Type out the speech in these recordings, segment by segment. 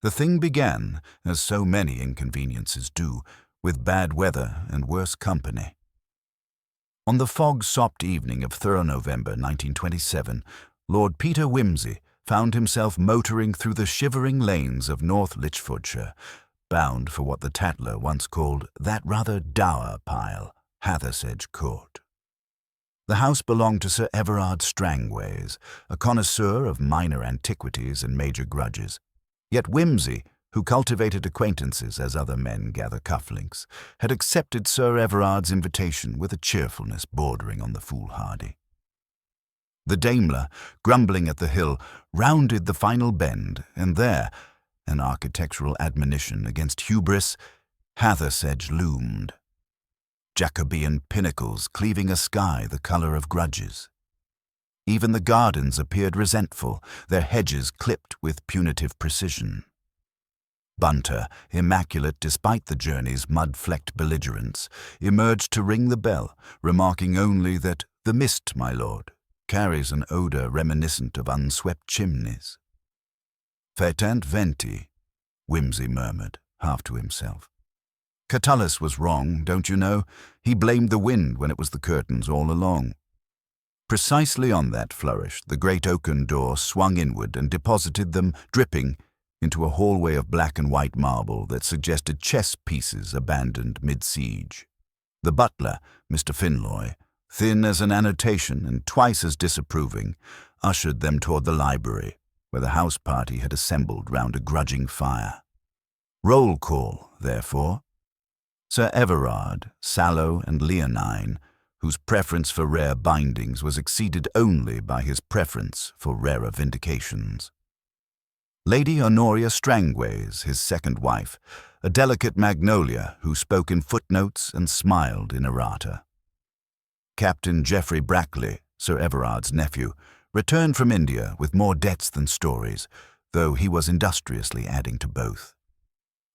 The thing began, as so many inconveniences do, with bad weather and worse company. On the fog-sopped evening of 3rd November 1927, Lord Peter Wimsey found himself motoring through the shivering lanes of North Lichfordshire, bound for what the Tatler once called that rather dour pile, Hathersedge Court. The house belonged to Sir Everard Strangways, a connoisseur of minor antiquities and major grudges. Yet Wimsey, who cultivated acquaintances as other men gather cufflinks, had accepted Sir Everard's invitation with a cheerfulness bordering on the foolhardy. The Daimler, grumbling at the hill, rounded the final bend, and there, an architectural admonition against hubris, Hathersedge loomed. Jacobean pinnacles cleaving a sky the colour of grudges. Even the gardens appeared resentful, their hedges clipped with punitive precision. Bunter, immaculate despite the journey's mud-flecked belligerence, emerged to ring the bell, remarking only that the mist, my lord, carries an odour reminiscent of unswept chimneys. Fetant venti, Wimsey murmured, half to himself. Catullus was wrong, don't you know? He blamed the wind when it was the curtains all along. Precisely on that flourish, the great oaken door swung inward and deposited them, dripping, into a hallway of black and white marble that suggested chess pieces abandoned mid-siege. The butler, Mr. Finloy, thin as an annotation and twice as disapproving, ushered them toward the library, where the house party had assembled round a grudging fire. Roll call, therefore. Sir Everard, sallow and leonine, whose preference for rare bindings was exceeded only by his preference for rarer vindications. Lady Honoria Strangways, his second wife, a delicate magnolia who spoke in footnotes and smiled in errata. Captain Geoffrey Brackley, Sir Everard's nephew, returned from India with more debts than stories, though he was industriously adding to both.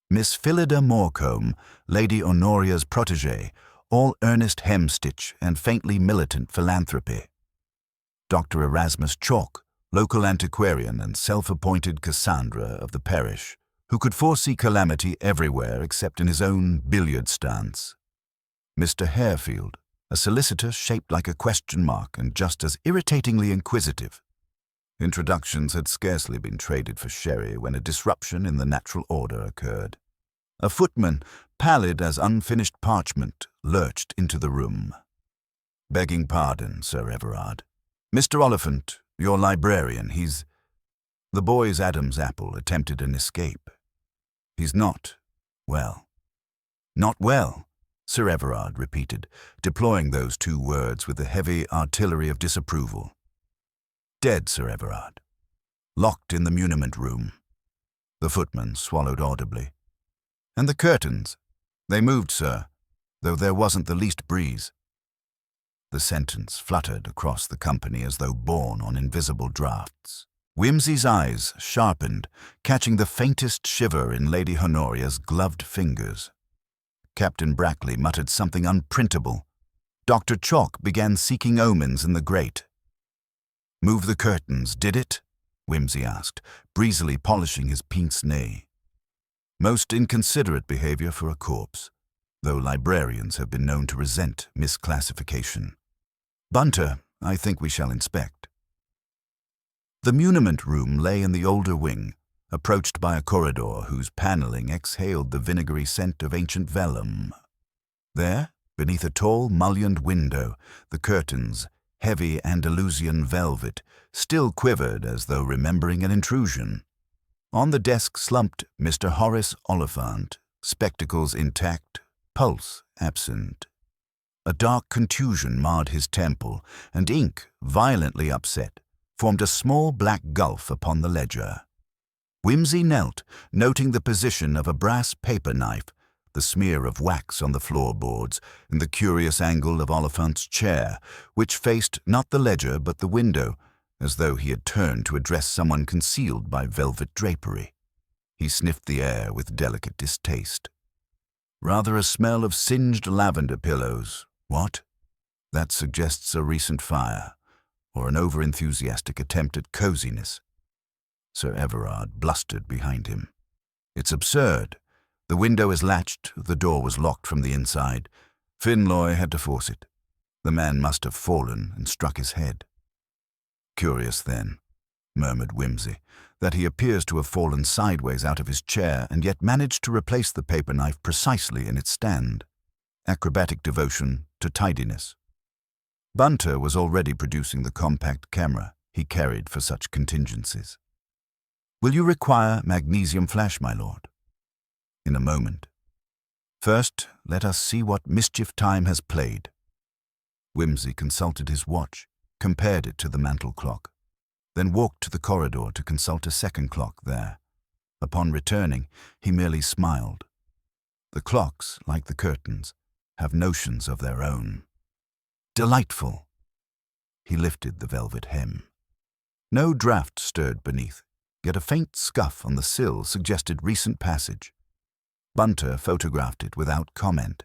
Miss Phillida Morecombe, Lady Honoria's protégée, all earnest hemstitch and faintly militant philanthropy. Dr. Erasmus Chalk, local antiquarian and self-appointed Cassandra of the parish, who could foresee calamity everywhere except in his own billiard stance. Mr. Harefield, a solicitor shaped like a question mark and just as irritatingly inquisitive. Introductions had scarcely been traded for sherry when a disruption in the natural order occurred. A footman, pallid as unfinished parchment, lurched into the room. "Begging pardon, Sir Everard. Mr. Oliphant, your librarian, he's—" The boy's Adam's apple attempted an escape. "He's not well." "Not well," Sir Everard repeated, deploying those two words with the heavy artillery of disapproval. "Dead, Sir Everard. Locked in the muniment room." The footman swallowed audibly. "And the curtains? They moved, sir, though there wasn't the least breeze." The sentence fluttered across the company as though borne on invisible draughts. Wimsey's eyes sharpened, catching the faintest shiver in Lady Honoria's gloved fingers. Captain Brackley muttered something unprintable. Dr. Chalk began seeking omens in the grate. "Move the curtains, did it?" Wimsey asked, breezily polishing his pince-nez. Most inconsiderate behavior for a corpse, though librarians have been known to resent misclassification. "Bunter, I think we shall inspect." The muniment room lay in the older wing, approached by a corridor whose panelling exhaled the vinegary scent of ancient vellum. There, beneath a tall mullioned window, the curtains, heavy Andalusian velvet, still quivered as though remembering an intrusion. On the desk slumped Mr. Horace Oliphant, spectacles intact, pulse absent. A dark contusion marred his temple, and ink, violently upset, formed a small black gulf upon the ledger. Wimsey knelt, noting the position of a brass paper knife, the smear of wax on the floorboards, and the curious angle of Oliphant's chair, which faced not the ledger but the window, as though he had turned to address someone concealed by velvet drapery. He sniffed the air with delicate distaste. "Rather a smell of singed lavender pillows, what? That suggests a recent fire, or an over-enthusiastic attempt at coziness." Sir Everard blustered behind him. It's absurd. The window is latched, the door was locked from the inside. Finloy had to force it. The man must have fallen and struck his head. Curious, then, murmured Whimsy, that he appears to have fallen sideways out of his chair and yet managed to replace the paper knife precisely in its stand. Acrobatic devotion to tidiness. Bunter was already producing the compact camera he carried for such contingencies. "Will you require magnesium flash, my lord?" "In a moment. First, let us see what mischief time has played." Whimsy consulted his watch, compared it to the mantel clock, then walked to the corridor to consult a second clock there. Upon returning, he merely smiled. The clocks, like the curtains, have notions of their own. Delightful! He lifted the velvet hem. No draught stirred beneath, yet a faint scuff on the sill suggested recent passage. Bunter photographed it without comment.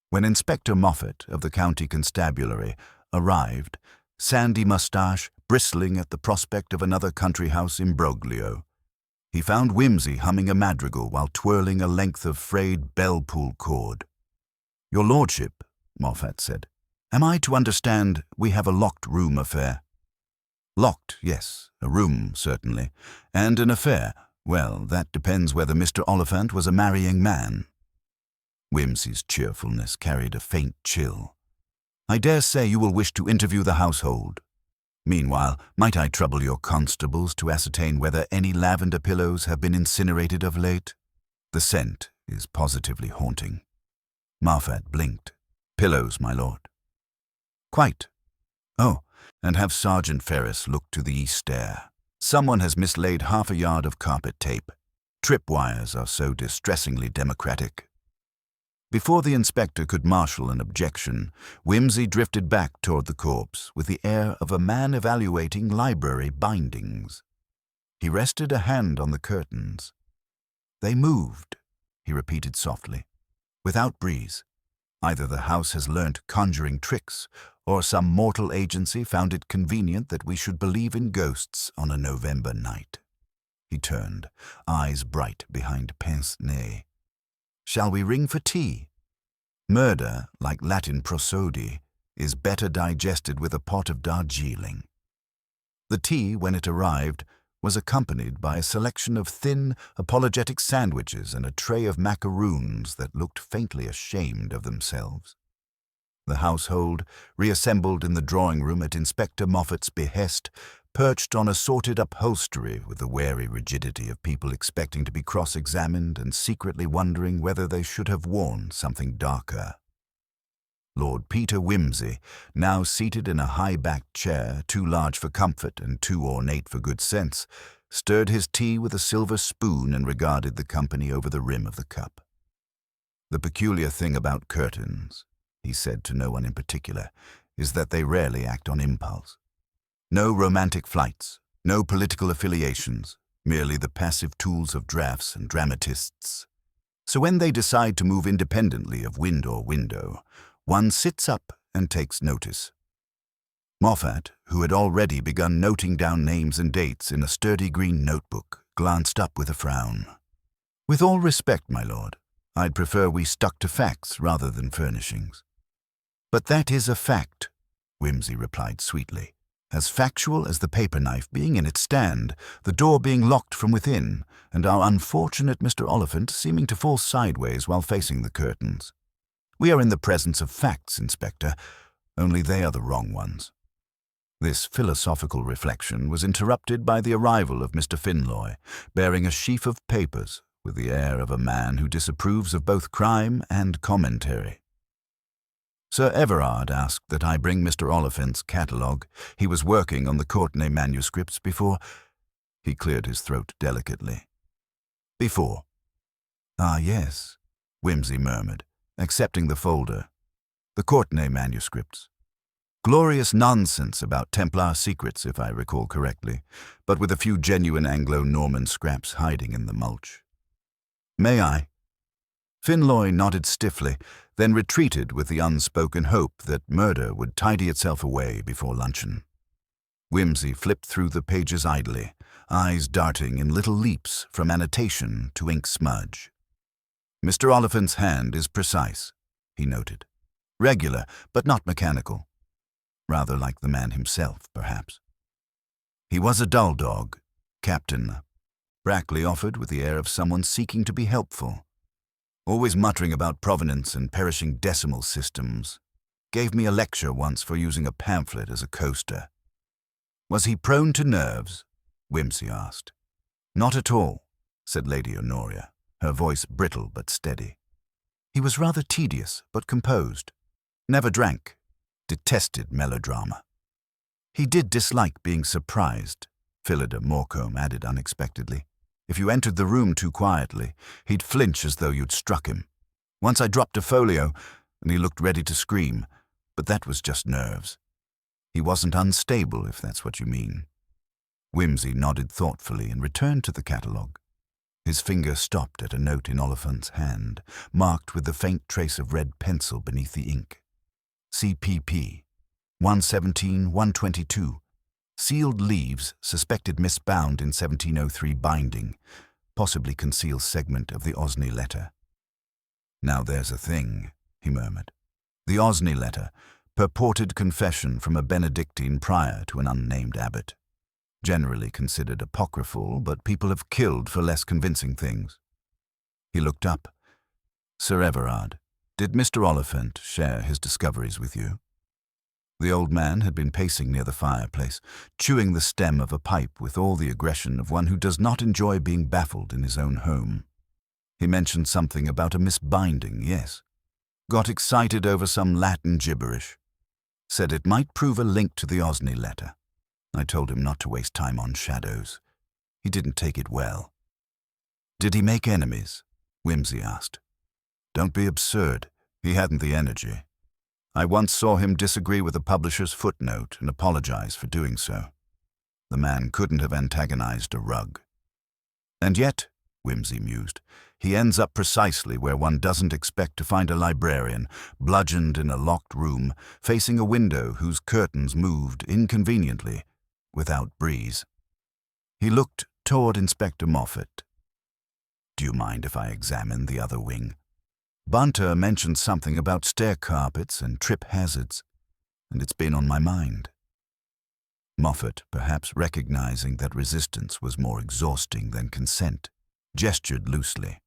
When Inspector Moffat of the County Constabulary arrived, sandy moustache bristling at the prospect of another country house imbroglio, he found Whimsy humming a madrigal while twirling a length of frayed bell-pull cord. "Your lordship," Moffat said, "am I to understand we have a locked room affair?" "Locked, yes. A room, certainly. And an affair. Well, that depends whether Mr. Oliphant was a marrying man." Whimsy's cheerfulness carried a faint chill. "I dare say you will wish to interview the household. Meanwhile, might I trouble your constables to ascertain whether any lavender pillows have been incinerated of late? The scent is positively haunting." Moffat blinked. "Pillows, my lord." "Quite. Oh, and have Sergeant Ferris look to the east stair. Someone has mislaid half a yard of carpet tape. Tripwires are so distressingly democratic." Before the inspector could marshal an objection, Whimsy drifted back toward the corpse with the air of a man evaluating library bindings. He rested a hand on the curtains. "They moved," he repeated softly, "without breeze. Either the house has learnt conjuring tricks, or some mortal agency found it convenient that we should believe in ghosts on a November night." He turned, eyes bright behind pince-nez. "Shall we ring for tea? Murder, like Latin prosody, is better digested with a pot of Darjeeling." The tea, when it arrived, was accompanied by a selection of thin, apologetic sandwiches and a tray of macaroons that looked faintly ashamed of themselves. The household, reassembled in the drawing-room at Inspector Moffat's behest, perched on assorted upholstery with the wary rigidity of people expecting to be cross-examined and secretly wondering whether they should have worn something darker. Lord Peter Whimsy, now seated in a high-backed chair, too large for comfort and too ornate for good sense, stirred his tea with a silver spoon and regarded the company over the rim of the cup. "The peculiar thing about curtains," he said to no one in particular, "is that they rarely act on impulse. No romantic flights, no political affiliations, merely the passive tools of drafts and dramatists. So when they decide to move independently of wind or window, one sits up and takes notice." Moffat, who had already begun noting down names and dates in a sturdy green notebook, glanced up with a frown. "With all respect, my lord, I'd prefer we stuck to facts rather than furnishings." "But that is a fact," Whimsy replied sweetly. "As factual as the paper knife being in its stand, the door being locked from within, and our unfortunate Mr. Oliphant seeming to fall sideways while facing the curtains. We are in the presence of facts, Inspector, only they are the wrong ones." This philosophical reflection was interrupted by the arrival of Mr. Finloy, bearing a sheaf of papers, with the air of a man who disapproves of both crime and commentary. "Sir Everard asked that I bring Mr. Oliphant's catalogue. He was working on the Courtenay manuscripts before—" He cleared his throat delicately. "Before." "Ah, yes," Whimsy murmured, accepting the folder. "The Courtenay manuscripts. Glorious nonsense about Templar secrets, if I recall correctly, but with a few genuine Anglo-Norman scraps hiding in the mulch." "May I?" Finloy nodded stiffly, then retreated with the unspoken hope that murder would tidy itself away before luncheon. Whimsy flipped through the pages idly, eyes darting in little leaps from annotation to ink smudge. Mr. Oliphant's hand is precise, he noted. Regular, but not mechanical. Rather like the man himself, perhaps. He was a dull dog, Captain, Brackley offered with the air of someone seeking to be helpful. Always muttering about provenance and perishing decimal systems. Gave me a lecture once for using a pamphlet as a coaster. Was he prone to nerves? Whimsy asked. Not at all, said Lady Honoria, her voice brittle but steady. He was rather tedious but composed. Never drank. Detested melodrama. He did dislike being surprised, Phillida Morecombe added unexpectedly. If you entered the room too quietly, he'd flinch as though you'd struck him. Once I dropped a folio, and he looked ready to scream, but that was just nerves. He wasn't unstable, if that's what you mean. Whimsy nodded thoughtfully and returned to the catalogue. His finger stopped at a note in Oliphant's hand, marked with the faint trace of red pencil beneath the ink. CPP, 117-122. Sealed leaves, suspected misbound in 1703 binding, possibly conceals segment of the Osney letter. Now there's a thing, he murmured. The Osney letter, purported confession from a Benedictine prior to an unnamed abbot. Generally considered apocryphal, but people have killed for less convincing things. He looked up. Sir Everard, did Mr. Oliphant share his discoveries with you? The old man had been pacing near the fireplace, chewing the stem of a pipe with all the aggression of one who does not enjoy being baffled in his own home. He mentioned something about a misbinding, yes. Got excited over some Latin gibberish. Said it might prove a link to the Osney letter. I told him not to waste time on shadows. He didn't take it well. Did he make enemies? Whimsy asked. Don't be absurd. He hadn't the energy. I once saw him disagree with a publisher's footnote and apologize for doing so. The man couldn't have antagonized a rug. And yet, Whimsy mused, he ends up precisely where one doesn't expect to find a librarian, bludgeoned in a locked room, facing a window whose curtains moved inconveniently, without breeze. He looked toward Inspector Moffat. Do you mind if I examine the other wing? Bunter mentioned something about stair carpets and trip hazards, and it's been on my mind. Moffat, perhaps recognizing that resistance was more exhausting than consent, gestured loosely.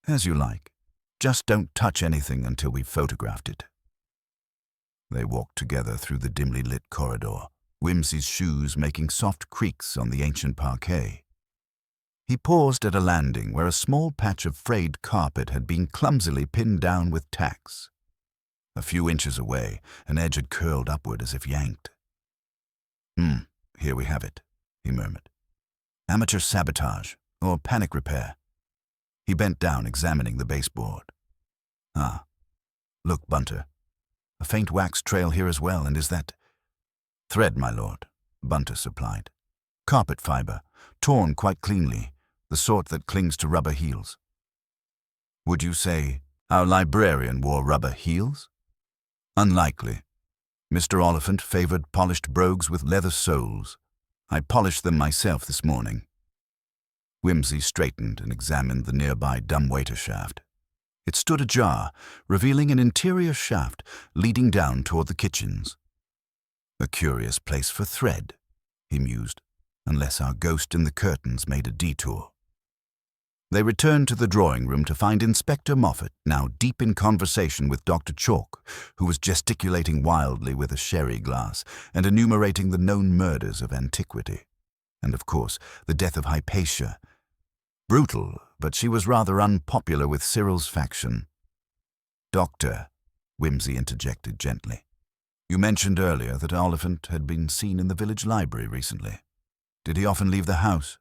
As you like. Just don't touch anything until we've photographed it. They walked together through the dimly lit corridor, Whimsy's shoes making soft creaks on the ancient parquet. He paused at a landing where a small patch of frayed carpet had been clumsily pinned down with tacks. A few inches away, an edge had curled upward as if yanked. Here we have it, he murmured. Amateur sabotage, or panic repair. He bent down, examining the baseboard. Ah, look, Bunter. A faint wax trail here as well, and is that... Thread, my lord, Bunter supplied. Carpet fiber, torn quite cleanly, the sort that clings to rubber heels. Would you say our librarian wore rubber heels? Unlikely. Mr. Oliphant favored polished brogues with leather soles. I polished them myself this morning. Whimsy straightened and examined the nearby dumbwaiter shaft. It stood ajar, revealing an interior shaft leading down toward the kitchens. A curious place for thread, he mused, unless our ghost in the curtains made a detour. They returned to the drawing room to find Inspector Moffat now deep in conversation with Dr. Chalk, who was gesticulating wildly with a sherry glass and enumerating the known murders of antiquity. And, of course, the death of Hypatia. Brutal, but she was rather unpopular with Cyril's faction. Doctor, Whimsy interjected gently, you mentioned earlier that Oliphant had been seen in the village library recently. Did he often leave the house?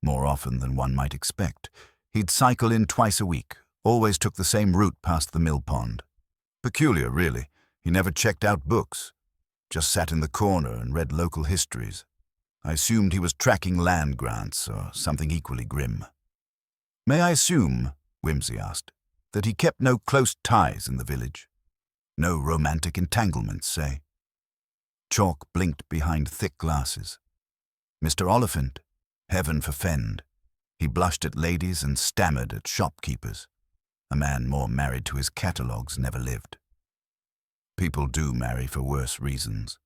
More often than one might expect. He'd cycle in twice a week, always took the same route past the mill pond. Peculiar, really. He never checked out books. Just sat in the corner and read local histories. I assumed he was tracking land grants or something equally grim. May I assume, Whimsy asked, that he kept no close ties in the village? No romantic entanglements, say? Chalk blinked behind thick glasses. Mr. Oliphant, heaven forfend. He blushed at ladies and stammered at shopkeepers. A man more married to his catalogues never lived. People do marry for worse reasons,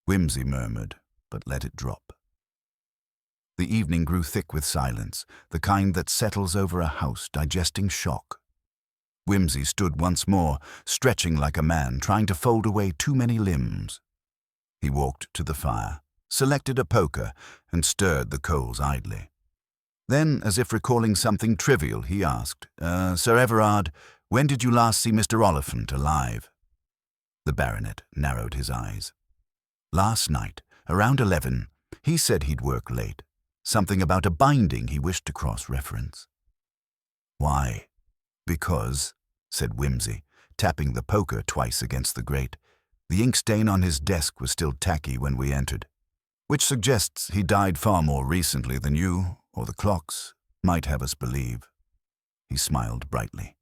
Whimsy murmured, but let it drop. The evening grew thick with silence, the kind that settles over a house digesting shock. Whimsy stood once more, stretching like a man trying to fold away too many limbs. He walked to the fire, selected a poker, and stirred the coals idly. Then, as if recalling something trivial, he asked, Sir Everard, when did you last see Mr. Oliphant alive? The baronet narrowed his eyes. Last night, around 11, he said he'd work late. Something about a binding he wished to cross-reference. Why? Because, said Whimsy, tapping the poker twice against the grate. The ink stain on his desk was still tacky when we entered, which suggests he died far more recently than you, or the clocks, might have us believe. He smiled brightly.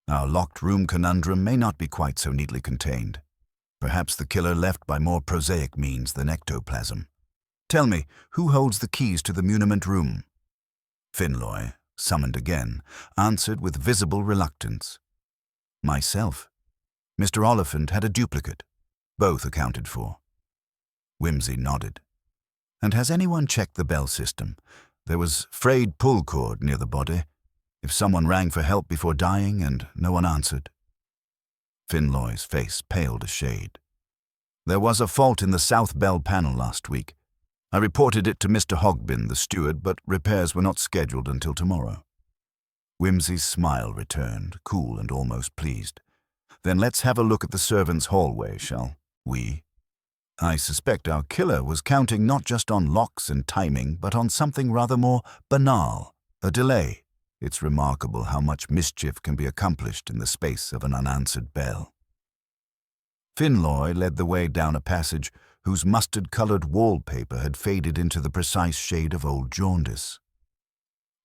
Our locked room conundrum may not be quite so neatly contained. Perhaps the killer left by more prosaic means than ectoplasm. Tell me, who holds the keys to the muniment room? Finloy, summoned again, answered with visible reluctance. Myself. Mr. Oliphant had a duplicate. Both accounted for. Whimsy nodded. And has anyone checked the bell system? There was frayed pull cord near the body. If someone rang for help before dying and no one answered. Finloy's face paled a shade. There was a fault in the south bell panel last week. I reported it to Mr. Hogbin, the steward, but repairs were not scheduled until tomorrow. Whimsy's smile returned, cool and almost pleased. Then let's have a look at the servants' hallway, shall we? I suspect our killer was counting not just on locks and timing, but on something rather more banal, a delay. It's remarkable how much mischief can be accomplished in the space of an unanswered bell. Finloy led the way down a passage whose mustard-colored wallpaper had faded into the precise shade of old jaundice.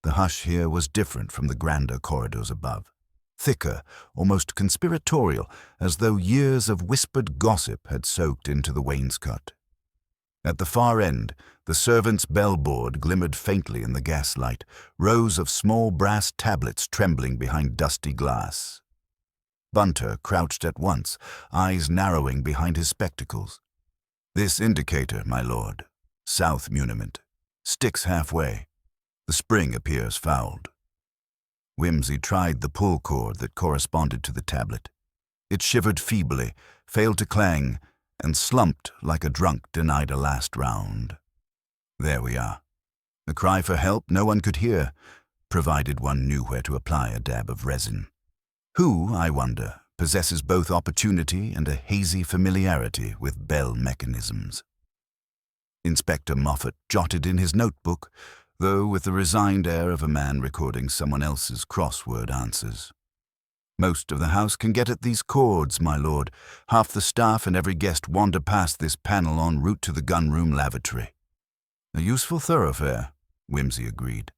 The hush here was different from the grander corridors above, thicker, almost conspiratorial, as though years of whispered gossip had soaked into the wainscot. At the far end, the servants' bell-board glimmered faintly in the gaslight, rows of small brass tablets trembling behind dusty glass. Bunter crouched at once, eyes narrowing behind his spectacles. This indicator, my lord, south muniment, sticks halfway. The spring appears fouled. Whimsy tried the pull cord that corresponded to the tablet. It shivered feebly, failed to clang, and slumped like a drunk denied a last round. There we are. A cry for help no one could hear, provided one knew where to apply a dab of resin. Who, I wonder, possesses both opportunity and a hazy familiarity with bell mechanisms? Inspector Moffat jotted in his notebook, though with the resigned air of a man recording someone else's crossword answers. Most of the house can get at these cords, my lord. Half the staff and every guest wander past this panel en route to the gun-room lavatory. A useful thoroughfare, Whimsy agreed.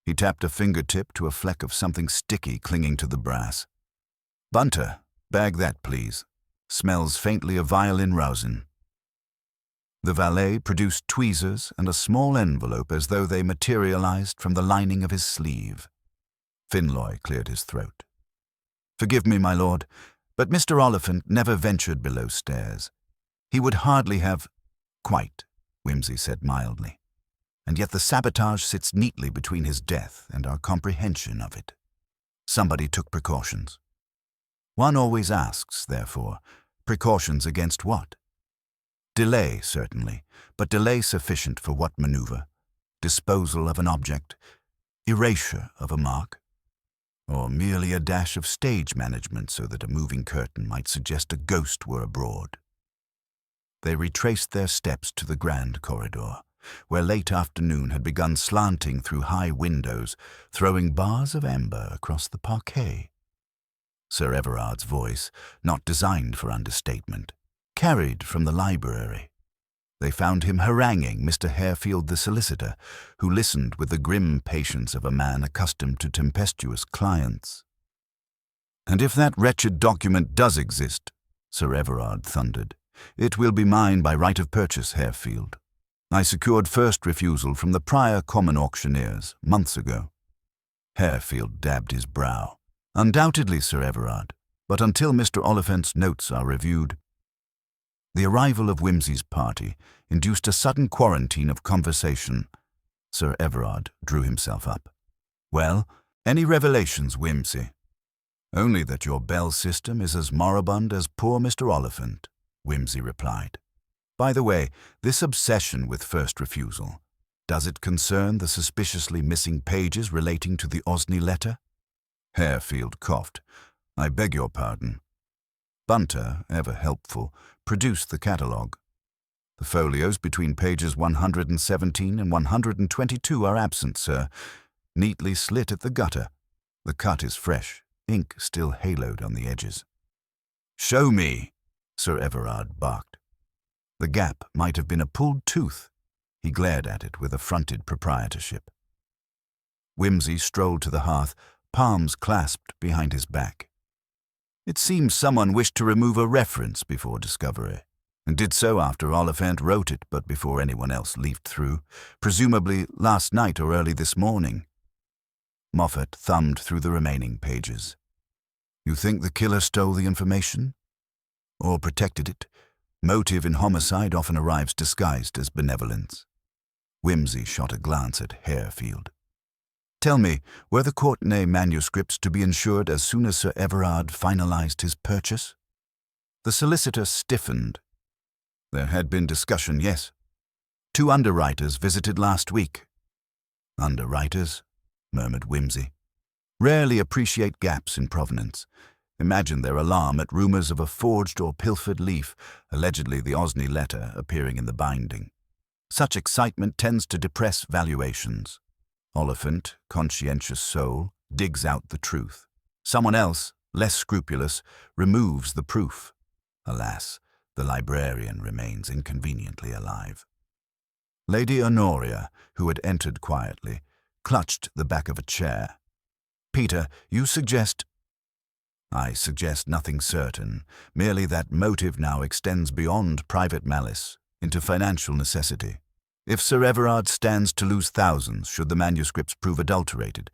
He tapped a fingertip to a fleck of something sticky clinging to the brass. Bunter, bag that, please. Smells faintly of violin rosin. The valet produced tweezers and a small envelope as though they materialized from the lining of his sleeve. Finloy cleared his throat. Forgive me, my lord, but Mr. Oliphant never ventured below stairs. He would hardly have— Quite, Whimsy said mildly. And yet the sabotage sits neatly between his death and our comprehension of it. Somebody took precautions. One always asks, therefore, precautions against what? Delay, certainly, but delay sufficient for what maneuver? Disposal of an object? Erasure of a mark? Or merely a dash of stage management so that a moving curtain might suggest a ghost were abroad? They retraced their steps to the grand corridor, where late afternoon had begun slanting through high windows, throwing bars of amber across the parquet. Sir Everard's voice, not designed for understatement, carried from the library. They found him haranguing Mr. Harefield the solicitor, who listened with the grim patience of a man accustomed to tempestuous clients. "And if that wretched document does exist," Sir Everard thundered, It will be mine by right of purchase, Harefield. I secured first refusal from the prior common auctioneers months ago. Harefield dabbed his brow. Undoubtedly, Sir Everard, but until Mr. Oliphant's notes are reviewed. The arrival of Whimsy's party induced a sudden quarantine of conversation. Sir Everard drew himself up. Well, any revelations, Whimsy? Only that your bell system is as moribund as poor Mr. Oliphant, Whimsy replied. By the way, this obsession with first refusal, does it concern the suspiciously missing pages relating to the Osney letter? Harefield coughed. I beg your pardon. Bunter, ever helpful, produced the catalogue. The folios between pages 117 and 122 are absent, sir, neatly slit at the gutter. The cut is fresh, ink still haloed on the edges. Show me, Sir Everard barked. The gap might have been a pulled tooth. He glared at it with affronted proprietorship. Whimsy strolled to the hearth, palms clasped behind his back. It seems someone wished to remove a reference before discovery, and did so after Oliphant wrote it but before anyone else leafed through, presumably last night or early this morning. Moffat thumbed through the remaining pages. You think the killer stole the information? Or protected it? Motive in homicide often arrives disguised as benevolence. Whimsy shot a glance at Harefield. Tell me, were the Courtenay manuscripts to be insured as soon as Sir Everard finalized his purchase? The solicitor stiffened. There had been discussion, yes. 2 underwriters visited last week. Underwriters? Murmured Whimsy. Rarely appreciate gaps in provenance. Imagine their alarm at rumors of a forged or pilfered leaf, allegedly the Osney letter, appearing in the binding. Such excitement tends to depress valuations. Oliphant, conscientious soul, digs out the truth. Someone else, less scrupulous, removes the proof. Alas, the librarian remains inconveniently alive. Lady Honoria, who had entered quietly, clutched the back of a chair. Peter, you suggest... I suggest nothing certain, merely that motive now extends beyond private malice into financial necessity. If Sir Everard stands to lose thousands should the manuscripts prove adulterated,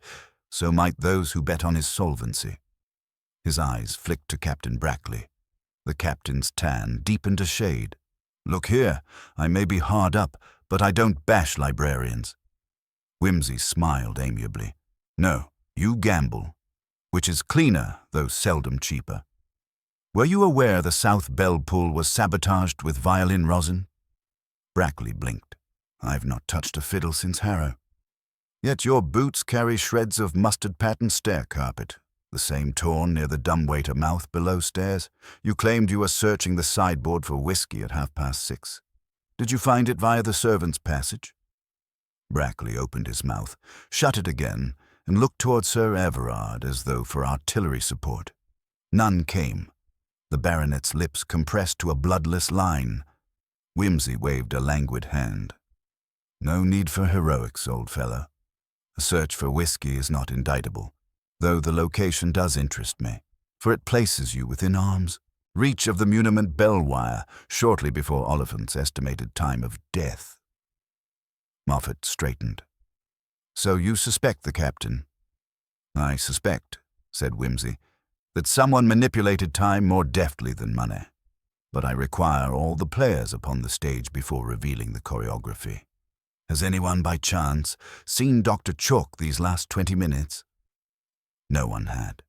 so might those who bet on his solvency. His eyes flicked to Captain Brackley. The captain's tan deepened a shade. Look here, I may be hard up, but I don't bash librarians. Whimsy smiled amiably. No, you gamble. Which is cleaner, though seldom cheaper. Were you aware the South Bell Pull was sabotaged with violin rosin? Brackley blinked. I've not touched a fiddle since Harrow. Yet your boots carry shreds of mustard-patterned stair carpet, the same torn near the dumbwaiter mouth below stairs. You claimed you were searching the sideboard for whiskey at 6:30. Did you find it via the servants' passage? Brackley opened his mouth, shut it again, and looked toward Sir Everard as though for artillery support. None came. The baronet's lips compressed to a bloodless line. Whimsy waved a languid hand. No need for heroics, old fellow. A search for whiskey is not indictable, though the location does interest me, for it places you within arm's reach of the muniment bell wire shortly before Oliphant's estimated time of death. Moffat straightened. So you suspect the captain? I suspect, said Whimsy, that someone manipulated time more deftly than money. But I require all the players upon the stage before revealing the choreography. Has anyone by chance seen Dr. Chalk these last 20 minutes? No one had.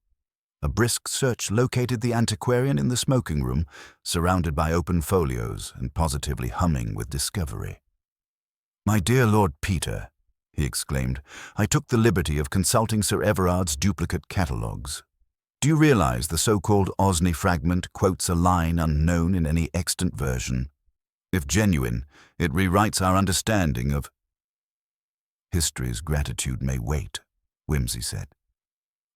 A brisk search located the antiquarian in the smoking room, surrounded by open folios and positively humming with discovery. My dear Lord Peter, he exclaimed, I took the liberty of consulting Sir Everard's duplicate catalogues. Do you realize the so-called Osney fragment quotes a line unknown in any extant version? If genuine, it rewrites our understanding of... History's gratitude may wait, Whimsy said.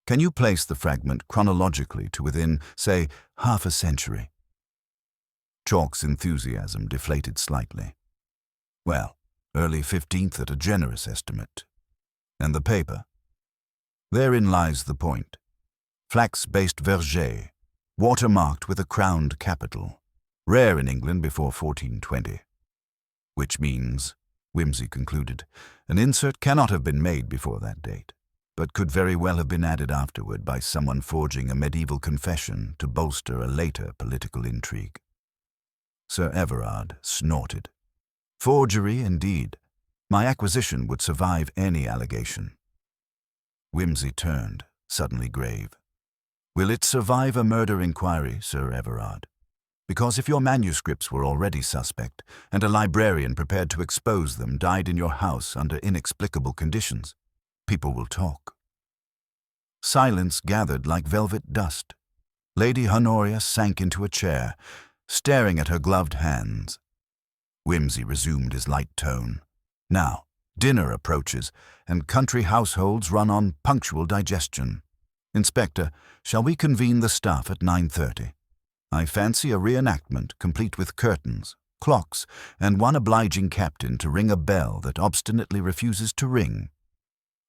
Can you place the fragment chronologically to within, say, half a century? Chalk's enthusiasm deflated slightly. Well, early 15th at a generous estimate. And the paper? Therein lies the point. Flax-based verger, watermarked with a crowned capital. rare in England before 1420. Which means, Whimsy concluded, an insert cannot have been made before that date, but could very well have been added afterward by someone forging a medieval confession to bolster a later political intrigue. Sir Everard snorted. Forgery, indeed. My acquisition would survive any allegation. Whimsy turned, suddenly grave. Will it survive a murder inquiry, Sir Everard? Because if your manuscripts were already suspect, and a librarian prepared to expose them died in your house under inexplicable conditions, people will talk. Silence gathered like velvet dust. Lady Honoria sank into a chair, staring at her gloved hands. Whimsy resumed his light tone. Now, dinner approaches, and country households run on punctual digestion. Inspector, shall we convene the staff at 9:30? I fancy a reenactment complete with curtains, clocks, and one obliging captain to ring a bell that obstinately refuses to ring.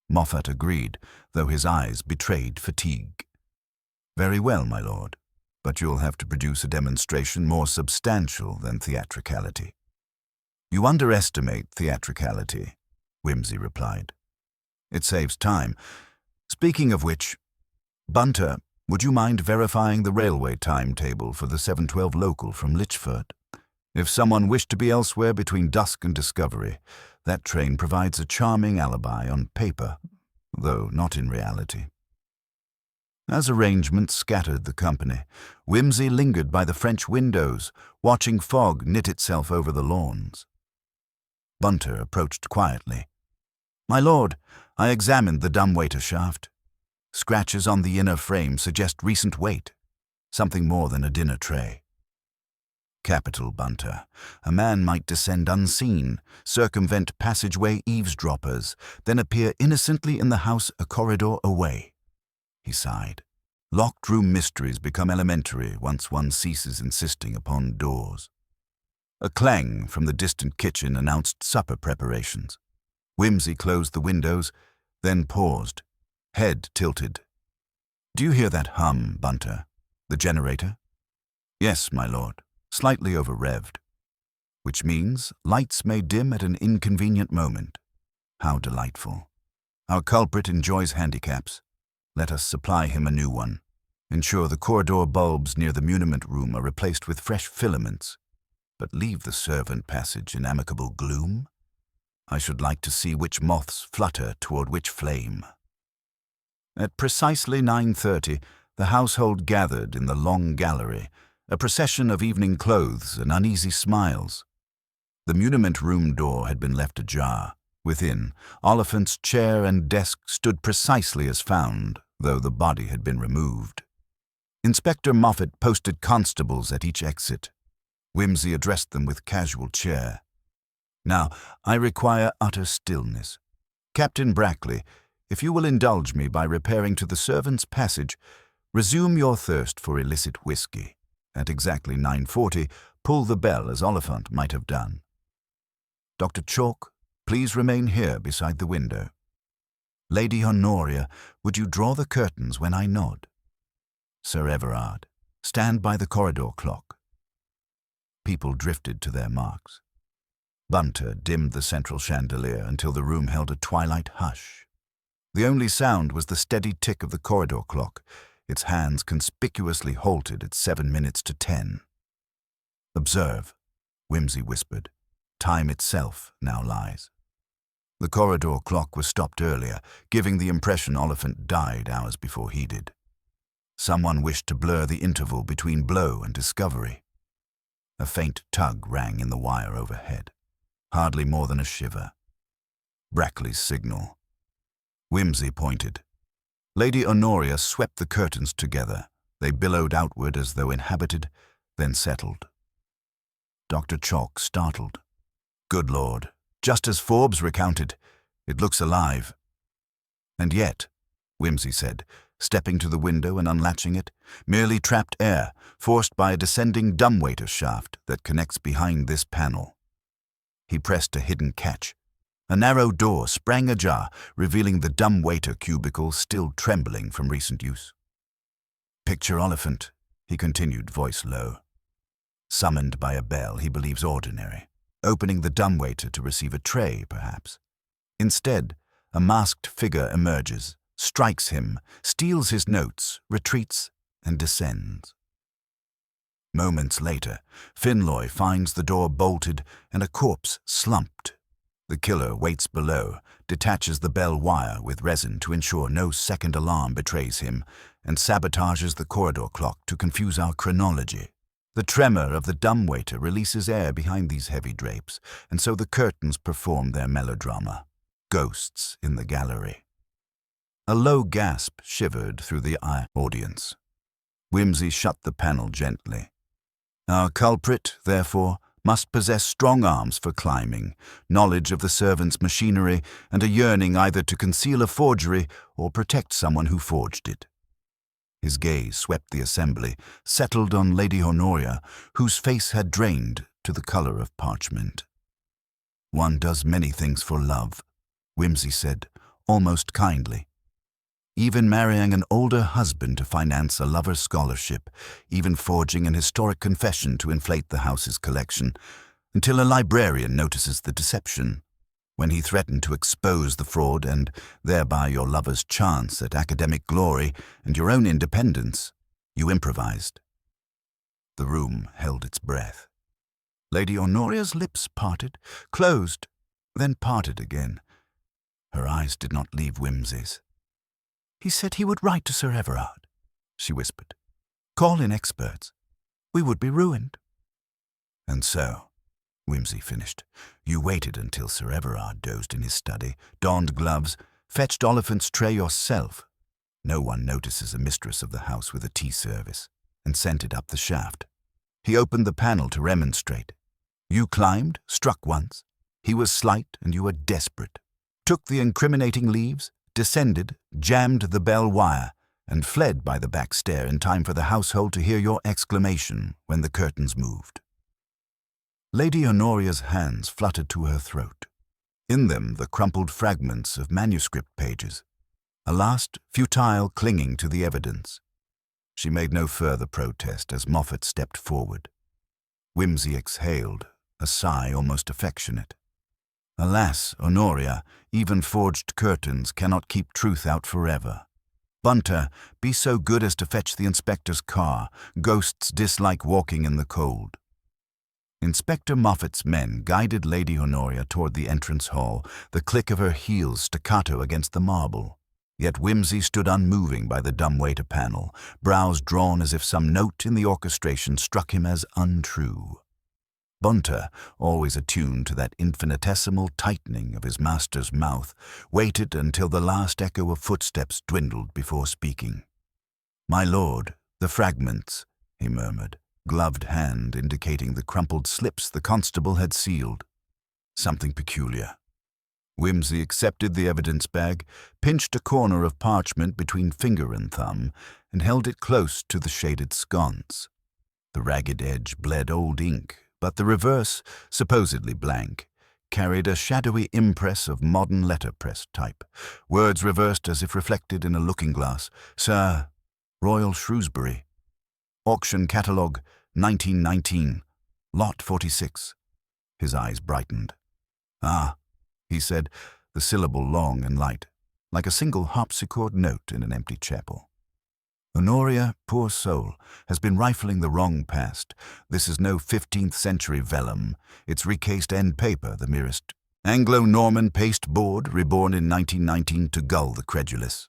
Moffat agreed, though his eyes betrayed fatigue. Very well, my lord, but you'll have to produce a demonstration more substantial than theatricality. You underestimate theatricality, Whimsy replied. It saves time. Speaking of which, Bunter, would you mind verifying the railway timetable for the 7:12 local from Lichford? If someone wished to be elsewhere between dusk and discovery, that train provides a charming alibi on paper, though not in reality. As arrangements scattered the company, Whimsy lingered by the French windows, watching fog knit itself over the lawns. Bunter approached quietly. My lord, I examined the dumbwaiter shaft. Scratches on the inner frame suggest recent weight, something more than a dinner tray. Capital, Bunter. A man might descend unseen, circumvent passageway eavesdroppers, then appear innocently in the house a corridor away. He sighed. Locked room mysteries become elementary once one ceases insisting upon doors. A clang from the distant kitchen announced supper preparations. Whimsy closed the windows, then paused, head tilted. Do you hear that hum, Bunter? The generator? Yes, my lord, slightly over-revved. Which means lights may dim at an inconvenient moment. How delightful. Our culprit enjoys handicaps. Let us supply him a new one. Ensure the corridor bulbs near the muniment room are replaced with fresh filaments. But leave the servant passage in amicable gloom? I should like to see which moths flutter toward which flame. At precisely 9:30, the household gathered in the long gallery, a procession of evening clothes and uneasy smiles. The muniment room door had been left ajar. Within, Oliphant's chair and desk stood precisely as found, though the body had been removed. Inspector Moffat posted constables at each exit. Whimsy addressed them with casual chair. Now, I require utter stillness. Captain Brackley, if you will indulge me by repairing to the servants' passage, resume your thirst for illicit whiskey. At exactly 9:40, pull the bell as Oliphant might have done. Dr. Chalk, please remain here beside the window. Lady Honoria, would you draw the curtains when I nod? Sir Everard, stand by the corridor clock. People drifted to their marks. Bunter dimmed the central chandelier until the room held a twilight hush. The only sound was the steady tick of the corridor clock, its hands conspicuously halted at 7 minutes to 10. Observe, Whimsy whispered. Time itself now lies. The corridor clock was stopped earlier, giving the impression Oliphant died hours before he did. Someone wished to blur the interval between blow and discovery. A faint tug rang in the wire overhead, hardly more than a shiver. Brackley's signal. Whimsy pointed. Lady Honoria swept the curtains together. They billowed outward as though inhabited, then settled. Dr. Chalk startled. Good Lord, just as Forbes recounted, it looks alive. And yet, Whimsy said, stepping to the window and unlatching it, merely trapped air, forced by a descending dumbwaiter shaft that connects behind this panel. He pressed a hidden catch. A narrow door sprang ajar, revealing the dumbwaiter cubicle still trembling from recent use. Picture Oliphant, he continued, voice low. Summoned by a bell he believes ordinary, opening the dumbwaiter to receive a tray, perhaps. Instead, a masked figure emerges, strikes him, steals his notes, retreats, and descends. Moments later, Finloy finds the door bolted and a corpse slumped. The killer waits below, detaches the bell wire with resin to ensure no second alarm betrays him, and sabotages the corridor clock to confuse our chronology. The tremor of the dumbwaiter releases air behind these heavy drapes, and so the curtains perform their melodrama. Ghosts in the gallery. A low gasp shivered through the audience. Whimsy shut the panel gently. Our culprit, therefore, must possess strong arms for climbing, knowledge of the servant's machinery, and a yearning either to conceal a forgery or protect someone who forged it. His gaze swept the assembly, settled on Lady Honoria, whose face had drained to the color of parchment. "One does many things for love," Whimsy said, almost kindly. Even marrying an older husband to finance a lover's scholarship, even forging an historic confession to inflate the house's collection, until a librarian notices the deception. When he threatened to expose the fraud and thereby your lover's chance at academic glory and your own independence, you improvised. The room held its breath. Lady Honoria's lips parted, closed, then parted again. Her eyes did not leave Whimsy's. "He said he would write to Sir Everard," she whispered. "Call in experts. We would be ruined." "And so," Whimsy finished, "you waited until Sir Everard dozed in his study, donned gloves, fetched Oliphant's tray yourself. No one notices a mistress of the house with a tea service, and sent it up the shaft. He opened the panel to remonstrate. You climbed, struck once. He was slight and you were desperate. Took the incriminating leaves, descended, jammed the bell wire, and fled by the back stair in time for the household to hear your exclamation when the curtains moved." Lady Honoria's hands fluttered to her throat. In them the crumpled fragments of manuscript pages, a last futile clinging to the evidence. She made no further protest as Moffat stepped forward. Whimsy exhaled, a sigh almost affectionate. Alas, Honoria, even forged curtains cannot keep truth out forever. Bunter, be so good as to fetch the inspector's car. Ghosts dislike walking in the cold. Inspector Moffat's men guided Lady Honoria toward the entrance hall, the click of her heels staccato against the marble. Yet Whimsy stood unmoving by the dumbwaiter panel, brows drawn as if some note in the orchestration struck him as untrue. Bunter, always attuned to that infinitesimal tightening of his master's mouth, waited until the last echo of footsteps dwindled before speaking. "My lord, the fragments," he murmured, gloved hand indicating the crumpled slips the constable had sealed. "Something peculiar." Whimsy accepted the evidence bag, pinched a corner of parchment between finger and thumb, and held it close to the shaded sconce. The ragged edge bled old ink, but the reverse, supposedly blank, carried a shadowy impress of modern letterpress type, words reversed as if reflected in a looking-glass. "Sir, Royal Shrewsbury. Auction Catalogue, 1919. Lot 46. His eyes brightened. "Ah," he said, the syllable long and light, like a single harpsichord note in an empty chapel. "Honoria, poor soul, has been rifling the wrong past. This is no 15th century vellum. It's recased end paper, the merest Anglo-Norman pasteboard, reborn in 1919 to gull the credulous.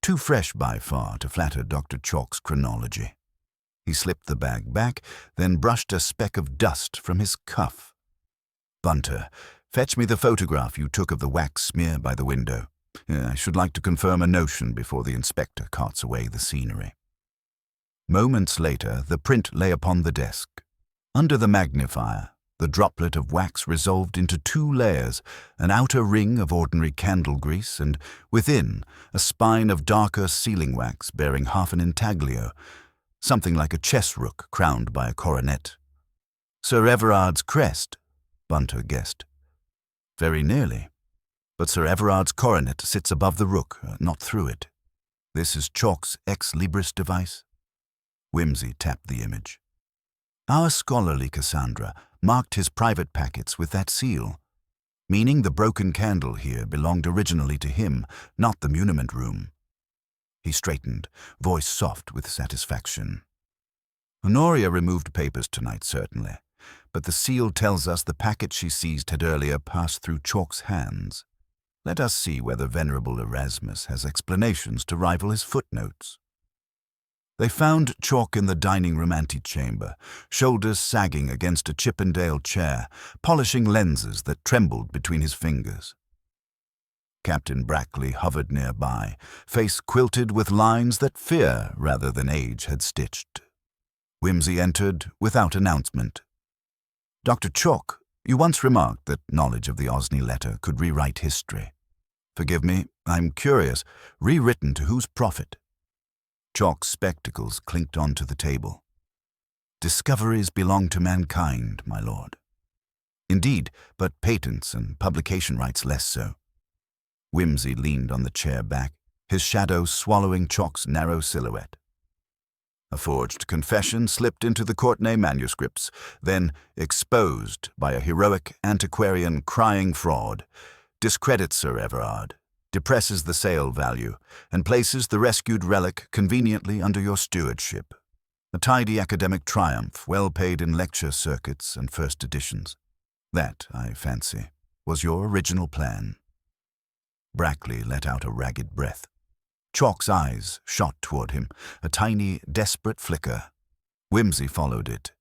Too fresh by far to flatter Dr. Chalk's chronology." He slipped the bag back, then brushed a speck of dust from his cuff. "Bunter, fetch me the photograph you took of the wax smear by the window. I should like to confirm a notion before the inspector carts away the scenery." Moments later, the print lay upon the desk. Under the magnifier, the droplet of wax resolved into 2 layers, an outer ring of ordinary candle grease, and within, a spine of darker sealing wax bearing half an intaglio, something like a chess rook crowned by a coronet. "Sir Everard's crest," Bunter guessed. "Very nearly. But Sir Everard's coronet sits above the rook, not through it. This is Chalk's ex libris device." Whimsy tapped the image. Our scholarly Cassandra marked his private packets with that seal, meaning the broken candle here belonged originally to him, not the muniment room. He straightened, voice soft with satisfaction. Honoria removed papers tonight, certainly, but the seal tells us the packet she seized had earlier passed through Chalk's hands. Let us see whether venerable Erasmus has explanations to rival his footnotes. They found Chalk in the dining-room antechamber, shoulders sagging against a Chippendale chair, polishing lenses that trembled between his fingers. Captain Brackley hovered nearby, face quilted with lines that fear rather than age had stitched. Whimsy entered without announcement. "Dr. Chalk, you once remarked that knowledge of the Osney letter could rewrite history. Forgive me, I'm curious. Rewritten to whose profit?" Chalk's spectacles clinked onto the table. "Discoveries belong to mankind, my lord." "Indeed, but patents and publication rights less so." Whimsy leaned on the chair back, his shadow swallowing Chalk's narrow silhouette. A forged confession slipped into the Courtenay manuscripts, then exposed by a heroic antiquarian crying fraud, discredits Sir Everard, depresses the sale value, and places the rescued relic conveniently under your stewardship. A tidy academic triumph, well paid in lecture circuits and first editions. That, I fancy, was your original plan. Brackley let out a ragged breath. Chalk's eyes shot toward him, a tiny, desperate flicker. Whimsy followed it.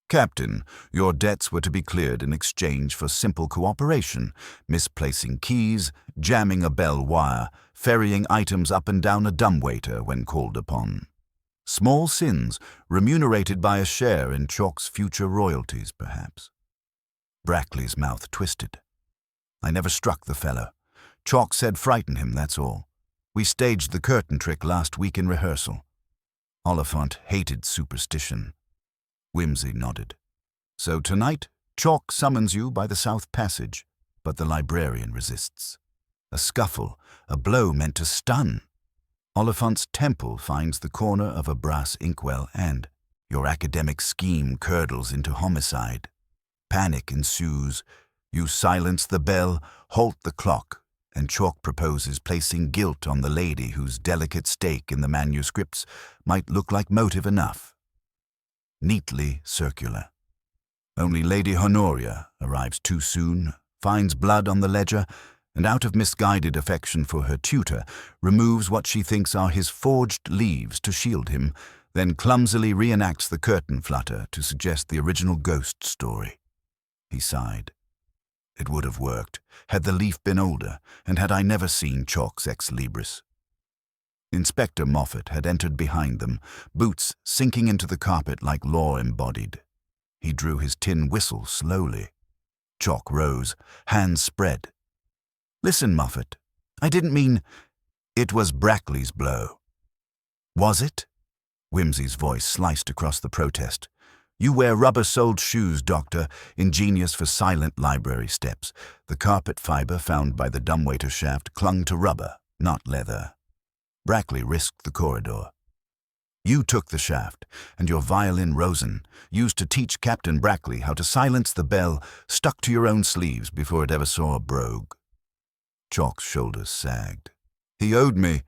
"Captain, your debts were to be cleared in exchange for simple cooperation, misplacing keys, jamming a bell wire, ferrying items up and down a dumbwaiter when called upon. Small sins, remunerated by a share in Chalk's future royalties, perhaps." Brackley's mouth twisted. "I never struck the fellow. Chalk said frighten him, that's all. We staged the curtain trick last week in rehearsal. Oliphant hated superstition." Whimsy nodded. "So tonight, Chalk summons you by the South Passage, but the librarian resists. A scuffle, a blow meant to stun. Oliphant's temple finds the corner of a brass inkwell, and your academic scheme curdles into homicide. Panic ensues. You silence the bell, halt the clock, and Chalk proposes placing guilt on the lady whose delicate stake in the manuscripts might look like motive enough. Neatly circular. Only Lady Honoria arrives too soon, finds blood on the ledger, and out of misguided affection for her tutor, removes what she thinks are his forged leaves to shield him, then clumsily reenacts the curtain flutter to suggest the original ghost story." He sighed. "It would have worked, had the leaf been older, and had I never seen Chalk's ex libris." Inspector Moffat had entered behind them, boots sinking into the carpet like law embodied. He drew his tin whistle slowly. Chalk rose, hands spread. "Listen, Moffat, I didn't mean—" "It was Brackley's blow." "Was it?" Whimsy's voice sliced across the protest. "You wear rubber-soled shoes, Doctor, ingenious for silent library steps. The carpet fiber found by the dumbwaiter shaft clung to rubber, not leather. Brackley risked the corridor. You took the shaft, and your violin Rosen, used to teach Captain Brackley how to silence the bell, stuck to your own sleeves before it ever saw a brogue." Chalk's shoulders sagged. "He owed me.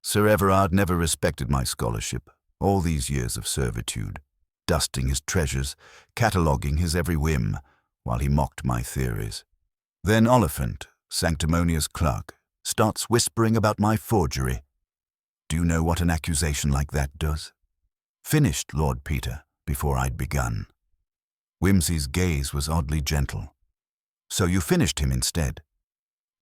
Sir Everard never respected my scholarship, all these years of servitude, dusting his treasures, cataloguing his every whim, while he mocked my theories. Then Oliphant, sanctimonious clerk, starts whispering about my forgery. Do you know what an accusation like that does? Finished Lord Peter before I'd begun." Whimsy's gaze was oddly gentle. "So you finished him instead.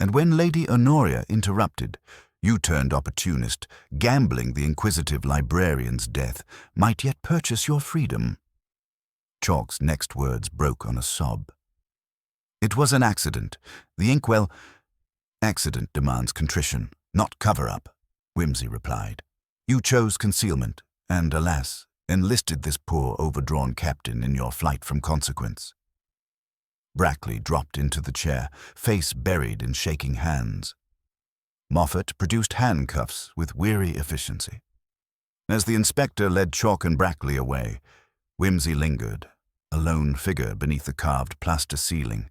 And when Lady Honoria interrupted, you turned opportunist, gambling the inquisitive librarian's death might yet purchase your freedom." Chalk's next words broke on a sob. "It was an accident. The inkwell—" "Accident demands contrition, not cover-up," Whimsy replied. "You chose concealment, and, alas, enlisted this poor overdrawn captain in your flight from consequence." Brackley dropped into the chair, face buried in shaking hands. Moffat produced handcuffs with weary efficiency. As the inspector led Chalk and Brackley away, Whimsy lingered, a lone figure beneath the carved plaster ceiling.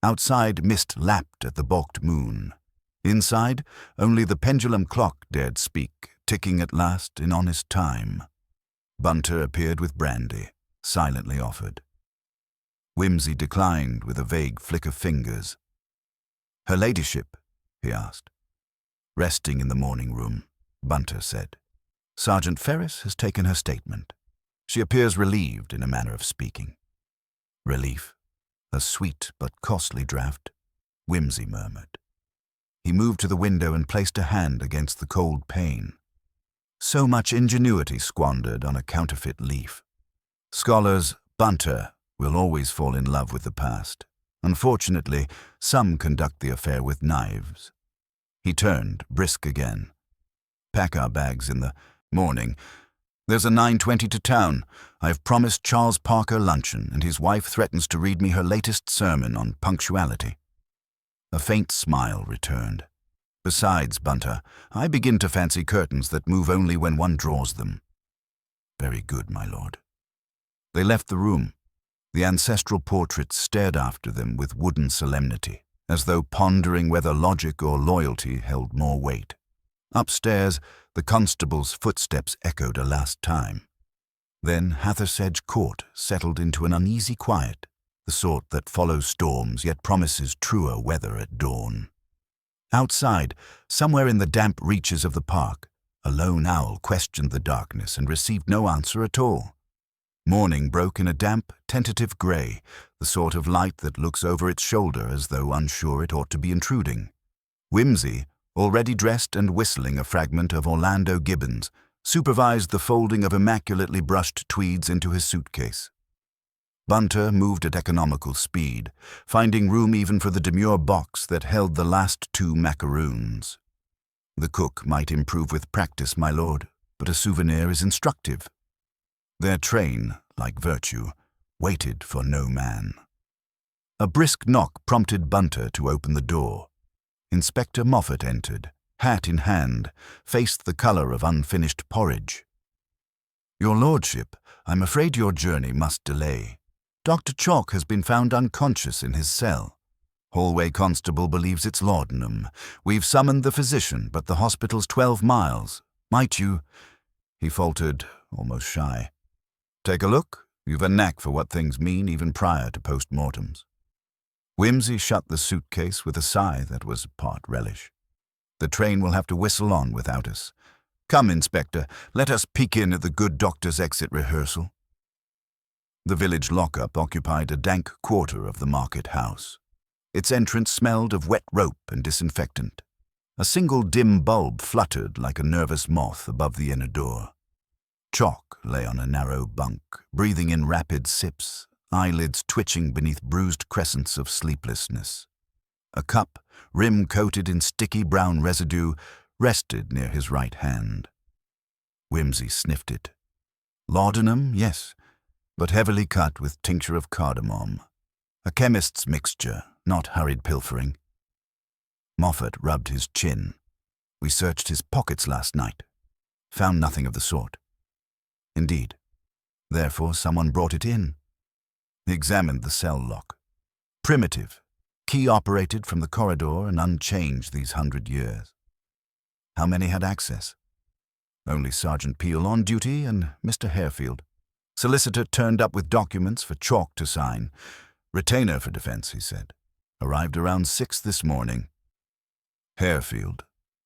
Outside, mist lapped at the balked moon. Inside, only the pendulum clock dared speak, ticking at last in honest time. Bunter appeared with brandy, silently offered. Whimsy declined with a vague flick of fingers. "Her ladyship?" he asked. "Resting in the morning room," Bunter said. "Sergeant Ferris has taken her statement. She appears relieved, in a manner of speaking." "Relief? A sweet but costly draught," Whimsy murmured. He moved to the window and placed a hand against the cold pane. So much ingenuity squandered on a counterfeit leaf. Scholars, Bunter, will always fall in love with the past. Unfortunately, some conduct the affair with knives. He turned, brisk again. "Pack our bags in the morning. There's a 9:20 to town. I've promised Charles Parker luncheon, and his wife threatens to read me her latest sermon on punctuality." A faint smile returned. "Besides, Bunter, I begin to fancy curtains that move only when one draws them." "Very good, my lord." They left the room. The ancestral portraits stared after them with wooden solemnity, as though pondering whether logic or loyalty held more weight. Upstairs, the constable's footsteps echoed a last time. Then Hathersedge Court settled into an uneasy quiet, the sort that follows storms yet promises truer weather at dawn. Outside, somewhere in the damp reaches of the park, a lone owl questioned the darkness and received no answer at all. Morning broke in a damp, tentative grey, the sort of light that looks over its shoulder as though unsure it ought to be intruding. Whimsy, already dressed and whistling a fragment of Orlando Gibbons, supervised the folding of immaculately brushed tweeds into his suitcase. Bunter moved at economical speed, finding room even for the demure box that held the last 2 macaroons. "The cook might improve with practice, my lord, but a souvenir is instructive." Their train, like virtue, waited for no man. A brisk knock prompted Bunter to open the door. Inspector Moffat entered, hat in hand, faced the colour of unfinished porridge. "Your lordship, I'm afraid your journey must delay. Dr. Chalk has been found unconscious in his cell. Hallway constable believes it's laudanum. We've summoned the physician, but the hospital's 12 miles. Might you—" He faltered, almost shy. "Take a look. You've a knack for what things mean even prior to post-mortems." Whimsy shut the suitcase with a sigh that was part relish. "The train will have to whistle on without us. Come, Inspector, let us peek in at the good doctor's exit rehearsal." The village lockup occupied a dank quarter of the market house. Its entrance smelled of wet rope and disinfectant. A single dim bulb fluttered like a nervous moth above the inner door. Chalk lay on a narrow bunk, breathing in rapid sips, eyelids twitching beneath bruised crescents of sleeplessness. A cup, rim coated in sticky brown residue, rested near his right hand. Whimsy sniffed it. Laudanum, yes, but heavily cut with tincture of cardamom. A chemist's mixture, not hurried pilfering. Moffat rubbed his chin. "We searched his pockets last night. Found nothing of the sort." "Indeed. Therefore someone brought it in." He examined the cell lock. Primitive, key operated from the corridor and unchanged these 100 years. How many had access? Only Sergeant Peel on duty and Mr. Harefield. Solicitor turned up with documents for Chalk to sign. "Retainer for defense," he said. "Arrived around 6 this morning." "Harefield,"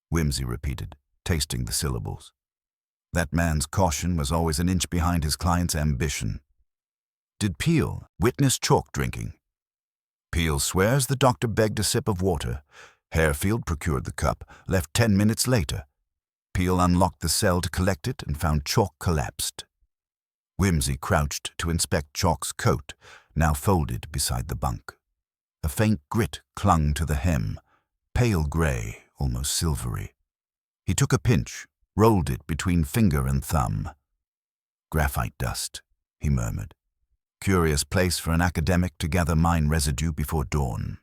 Whimsy repeated, tasting the syllables. That man's caution was always an inch behind his client's ambition. "Did Peel witness Chalk drinking?" "Peel swears the doctor begged a sip of water. Harefield procured the cup, left 10 minutes later. Peel unlocked the cell to collect it and found Chalk collapsed." Whimsy crouched to inspect Chalk's coat, now folded beside the bunk. A faint grit clung to the hem, pale grey, almost silvery. He took a pinch, rolled it between finger and thumb. "Graphite dust," he murmured. "Curious place for an academic to gather mine residue before dawn.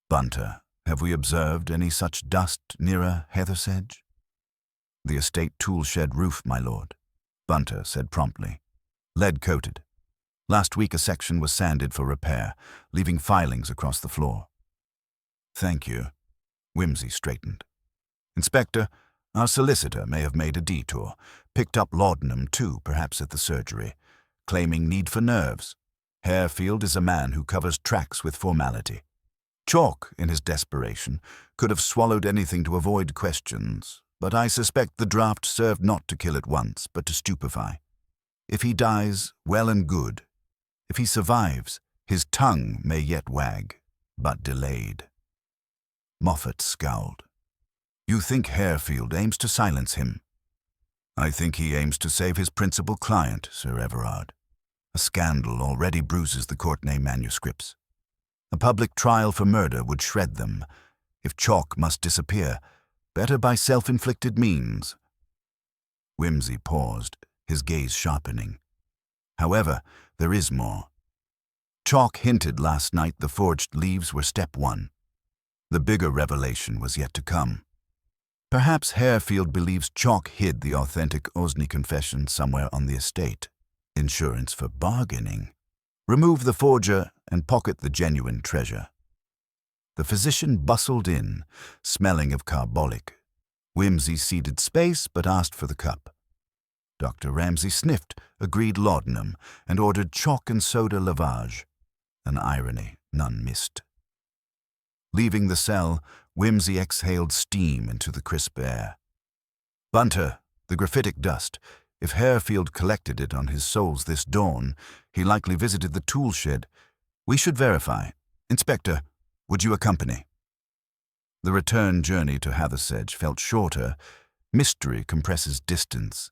Bunter, have we observed any such dust nearer Hathersedge?" "The estate tool shed roof, my lord," Bunter said promptly. Lead-coated. Last week a section was sanded for repair, leaving filings across the floor. Thank you. Whimsy straightened. Inspector, our solicitor may have made a detour, picked up laudanum too, perhaps at the surgery, claiming need for nerves. Harefield is a man who covers tracks with formality. Chalk, in his desperation, could have swallowed anything to avoid questions, but I suspect the draft served not to kill at once, but to stupefy. If he dies, well and good. If he survives, his tongue may yet wag, but delayed. Moffat scowled. You think Harefield aims to silence him? I think he aims to save his principal client, Sir Everard. A scandal already bruises the Courtenay manuscripts. A public trial for murder would shred them. If Chalk must disappear, better by self-inflicted means. Whimsy paused, his gaze sharpening. However, there is more. Chalk hinted last night the forged leaves were step one. The bigger revelation was yet to come. Perhaps Harefield believes Chalk hid the authentic Osney confession somewhere on the estate. Insurance for bargaining. Remove the forger and pocket the genuine treasure. The physician bustled in, smelling of carbolic. Whimsy ceded space but asked for the cup. Dr. Ramsay sniffed, agreed laudanum, and ordered chalk and soda lavage. An irony none missed. Leaving the cell, Whimsy exhaled steam into the crisp air. Bunter, the graphitic dust. If Harefield collected it on his soles this dawn, he likely visited the tool shed. We should verify. Inspector, would you accompany? The return journey to Hathersedge felt shorter. Mystery compresses distance.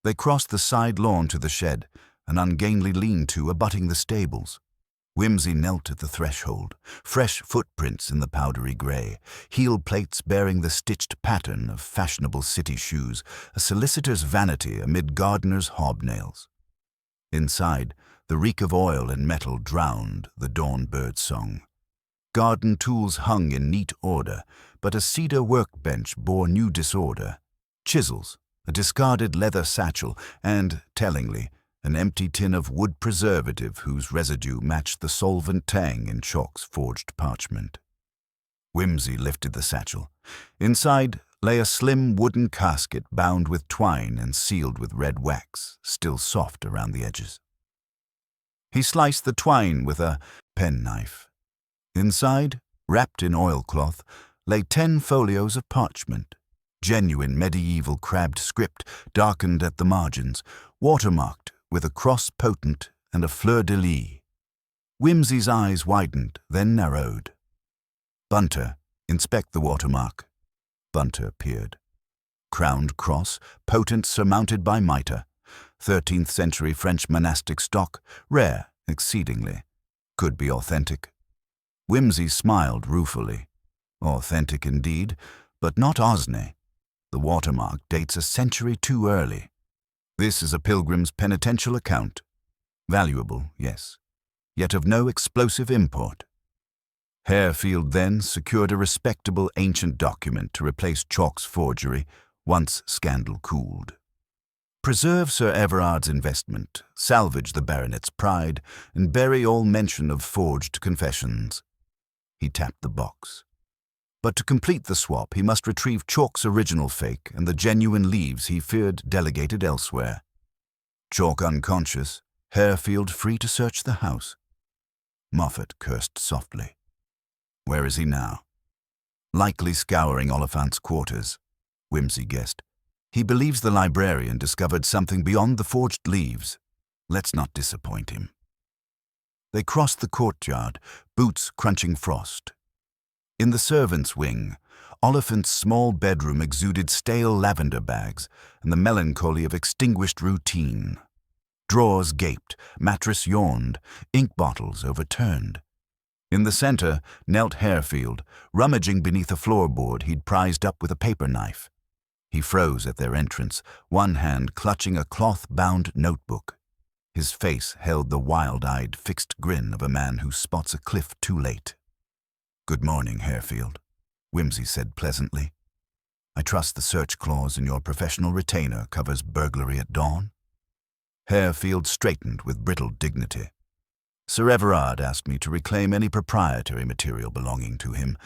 They crossed the side lawn to the shed, an ungainly lean-to abutting the stables. Whimsy knelt at the threshold, fresh footprints in the powdery grey, heel plates bearing the stitched pattern of fashionable city shoes, a solicitor's vanity amid gardener's hobnails. Inside, the reek of oil and metal drowned the dawn bird's song. Garden tools hung in neat order, but a cedar workbench bore new disorder. Chisels, a discarded leather satchel, and, tellingly, an empty tin of wood preservative whose residue matched the solvent tang in Chalk's forged parchment. Whimsy lifted the satchel. Inside lay a slim wooden casket bound with twine and sealed with red wax, still soft around the edges. He sliced the twine with a penknife. Inside, wrapped in oilcloth, lay 10 folios of parchment. Genuine medieval crabbed script, darkened at the margins, watermarked with a cross potent and a fleur-de-lis. Whimsy's eyes widened, then narrowed. Bunter, inspect the watermark. Bunter peered. Crowned cross, potent surmounted by mitre. 13th century French monastic stock, rare, exceedingly. Could be authentic. Whimsy smiled ruefully. Authentic indeed, but not Osney. The watermark dates a century too early. This is a pilgrim's penitential account. Valuable, yes, yet of no explosive import. Harefield then secured a respectable ancient document to replace Chalk's forgery, once scandal cooled. Preserve Sir Everard's investment, salvage the baronet's pride, and bury all mention of forged confessions. He tapped the box. But to complete the swap, he must retrieve Chalk's original fake and the genuine leaves he feared delegated elsewhere. Chalk unconscious, Harefield free to search the house. Moffat cursed softly. Where is he now? Likely scouring Oliphant's quarters, Whimsy guessed. He believes the librarian discovered something beyond the forged leaves. Let's not disappoint him. They crossed the courtyard, boots crunching frost. In the servants' wing, Oliphant's small bedroom exuded stale lavender bags and the melancholy of extinguished routine. Drawers gaped, mattress yawned, ink bottles overturned. In the center knelt Harefield, rummaging beneath a floorboard he'd prized up with a paper knife. He froze at their entrance, one hand clutching a cloth-bound notebook. His face held the wild-eyed, fixed grin of a man who spots a cliff too late. "Good morning, Harefield," Whimsy said pleasantly. "I trust the search clause in your professional retainer covers burglary at dawn?" Harefield straightened with brittle dignity. "Sir Everard asked me to reclaim any proprietary material belonging to him.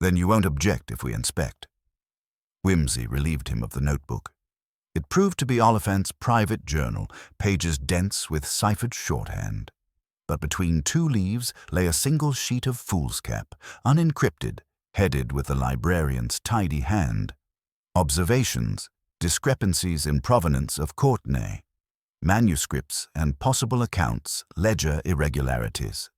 Then you won't object if we inspect." Whimsy relieved him of the notebook. It proved to be Oliphant's private journal, pages dense with ciphered shorthand. But between two leaves lay a single sheet of foolscap, unencrypted, headed with the librarian's tidy hand. Observations, discrepancies in provenance of Courtenay, manuscripts and possible accounts, ledger irregularities.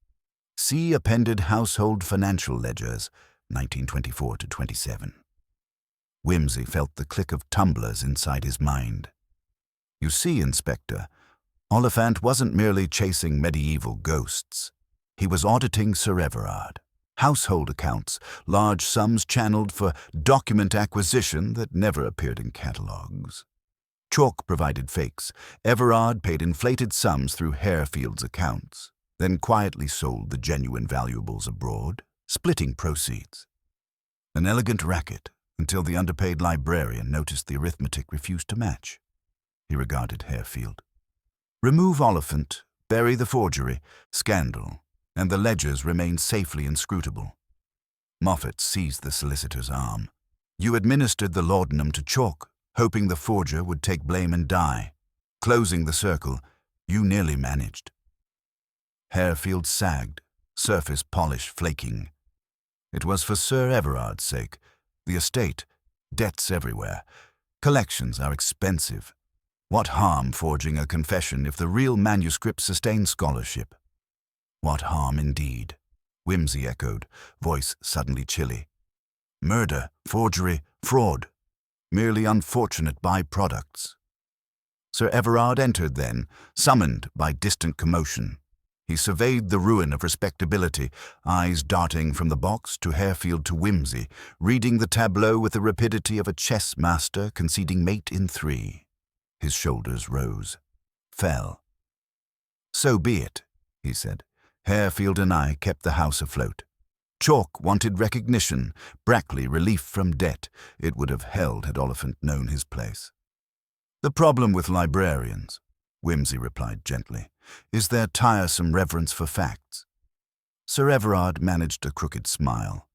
See appended household financial ledgers, 1924 to 27. Whimsy felt the click of tumblers inside his mind. You see, Inspector, Oliphant wasn't merely chasing medieval ghosts. He was auditing Sir Everard. Household accounts, large sums channeled for document acquisition that never appeared in catalogues. Chalk provided fakes. Everard paid inflated sums through Harefield's accounts, then quietly sold the genuine valuables abroad, splitting proceeds. An elegant racket, until the underpaid librarian noticed the arithmetic refused to match. He regarded Harefield. Remove Oliphant, bury the forgery, scandal, and the ledgers remain safely inscrutable. Moffat seized the solicitor's arm. You administered the laudanum to Chalk, hoping the forger would take blame and die. Closing the circle, you nearly managed. Harefield sagged, surface polish flaking. It was for Sir Everard's sake. The estate, debts everywhere. Collections are expensive. What harm forging a confession if the real manuscript sustains scholarship? What harm indeed? Whimsy echoed, voice suddenly chilly. Murder, forgery, fraud. Merely unfortunate byproducts. Sir Everard entered then, summoned by distant commotion. He surveyed the ruin of respectability, eyes darting from the box to Harefield to Whimsy, reading the tableau with the rapidity of a chess master conceding mate in 3. His shoulders rose, fell. So be it, he said. Harefield and I kept the house afloat. Chalk wanted recognition, Brackley relief from debt. It would have held had Oliphant known his place. The problem with librarians, Whimsy replied gently, is their tiresome reverence for facts. Sir Everard managed a crooked smile.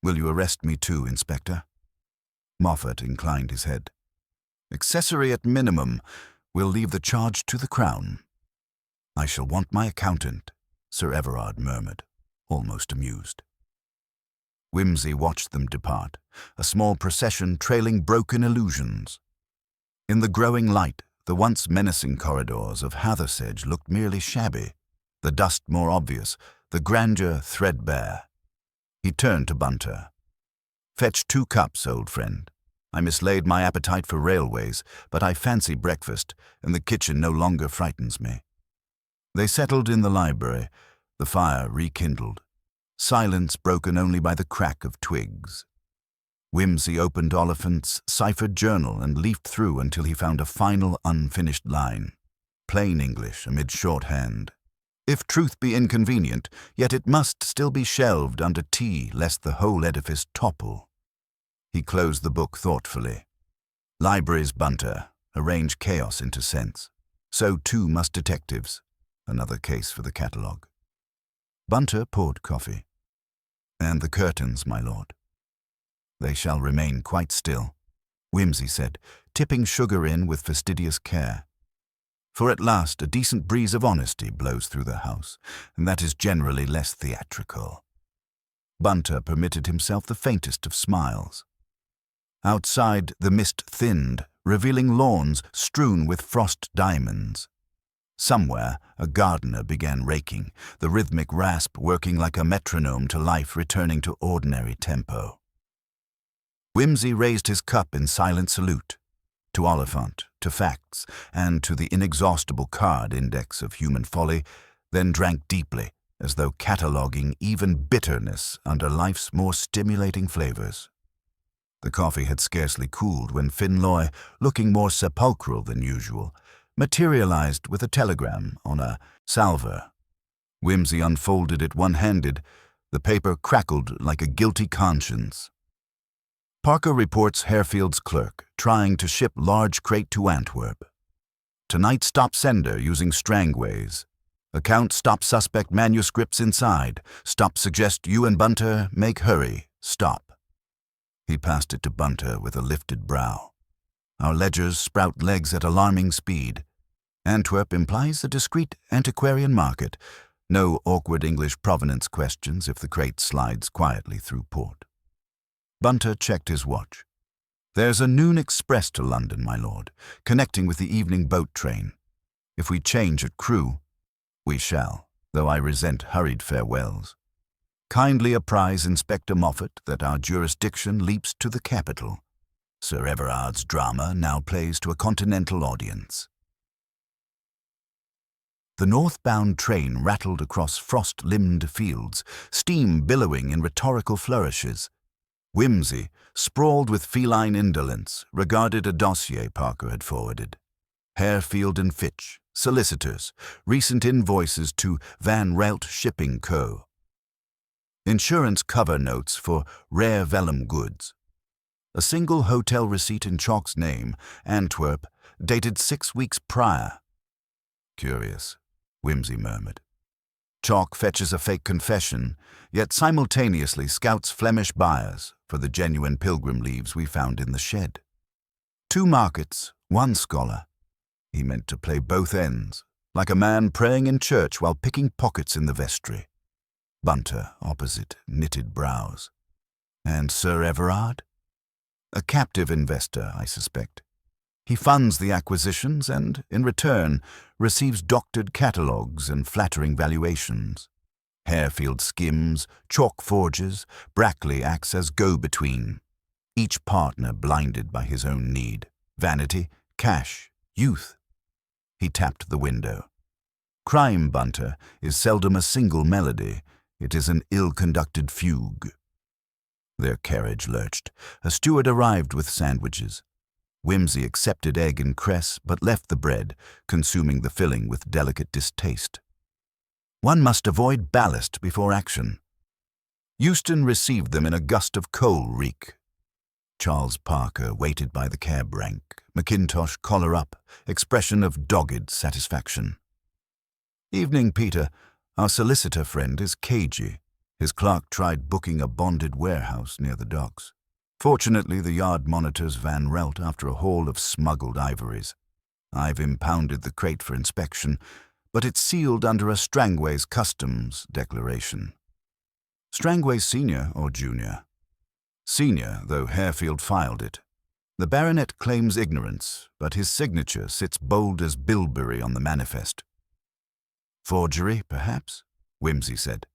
Will you arrest me too, Inspector? Moffat inclined his head. Accessory at minimum. We'll leave the charge to the Crown. I shall want my accountant, Sir Everard murmured, almost amused. Whimsy watched them depart, a small procession trailing broken illusions. In the growing light, the once menacing corridors of Hathersedge looked merely shabby, the dust more obvious, the grandeur threadbare. He turned to Bunter. Fetch 2 cups, old friend. I mislaid my appetite for railways, but I fancy breakfast, and the kitchen no longer frightens me. They settled in the library, the fire rekindled, silence broken only by the crack of twigs. Whimsy opened Oliphant's ciphered journal and leafed through until he found a final unfinished line. Plain English amid shorthand. If truth be inconvenient, yet it must still be shelved under tea lest the whole edifice topple. He closed the book thoughtfully. Libraries, Bunter, arrange chaos into sense. So too must detectives. Another case for the catalogue. Bunter poured coffee. And the curtains, my lord. They shall remain quite still, Whimsy said, tipping sugar in with fastidious care. For at last a decent breeze of honesty blows through the house, and that is generally less theatrical. Bunter permitted himself the faintest of smiles. Outside the mist thinned, revealing lawns strewn with frost diamonds. Somewhere a gardener began raking, the rhythmic rasp working like a metronome to life returning to ordinary tempo. Whimsy raised his cup in silent salute, to Oliphant, to facts, and to the inexhaustible card index of human folly, then drank deeply, as though cataloguing even bitterness under life's more stimulating flavors. The coffee had scarcely cooled when Finloy, looking more sepulchral than usual, materialized with a telegram on a salver. Whimsy unfolded it one-handed. The paper crackled like a guilty conscience. Parker reports Harefield's clerk trying to ship large crate to Antwerp. Tonight stop sender using Strangways. Account stop suspect manuscripts inside. Stop suggest you and Bunter make hurry. Stop. He passed it to Bunter with a lifted brow. Our ledgers sprout legs at alarming speed. Antwerp implies a discreet antiquarian market. No awkward English provenance questions if the crate slides quietly through port. Bunter checked his watch. There's a noon express to London, my lord, connecting with the evening boat train. If we change at Crewe, we shall, though I resent hurried farewells. Kindly apprise Inspector Moffat that our jurisdiction leaps to the capital. Sir Everard's drama now plays to a continental audience. The northbound train rattled across frost-limbed fields, steam billowing in rhetorical flourishes. Whimsy, sprawled with feline indolence, regarded a dossier Parker had forwarded. Harefield and Fitch, solicitors, recent invoices to Van Relt Shipping Co. Insurance cover notes for rare vellum goods. A single hotel receipt in Chalk's name, Antwerp, dated 6 weeks prior. Curious, Whimsy murmured. Chalk fetches a fake confession, yet simultaneously scouts Flemish buyers for the genuine pilgrim leaves we found in the shed. 2 markets, 1 scholar. He meant to play both ends, like a man praying in church while picking pockets in the vestry. Bunter, opposite, knitted brows. And Sir Everard? A captive investor, I suspect. He funds the acquisitions and, in return, receives doctored catalogues and flattering valuations. Harefield skims, Chalk forges, Brackley acts as go-between. Each partner blinded by his own need. Vanity, cash, youth. He tapped the window. Crime, Bunter, is seldom a single melody. It is an ill-conducted fugue. Their carriage lurched. A steward arrived with sandwiches. Whimsy accepted egg and cress, but left the bread, consuming the filling with delicate distaste. One must avoid ballast before action. Euston received them in a gust of coal reek. Charles Parker waited by the cab rank, Mackintosh collar up, expression of dogged satisfaction. Evening, Peter. Our solicitor friend is cagey. His clerk tried booking a bonded warehouse near the docks. Fortunately, the yard monitors Van Relt after a haul of smuggled ivories. I've impounded the crate for inspection, but it's sealed under a Strangways Customs declaration. Strangways Senior or Junior? Senior, though Harefield filed it. The baronet claims ignorance, but his signature sits bold as bilberry on the manifest. Forgery, perhaps? Whimsy said.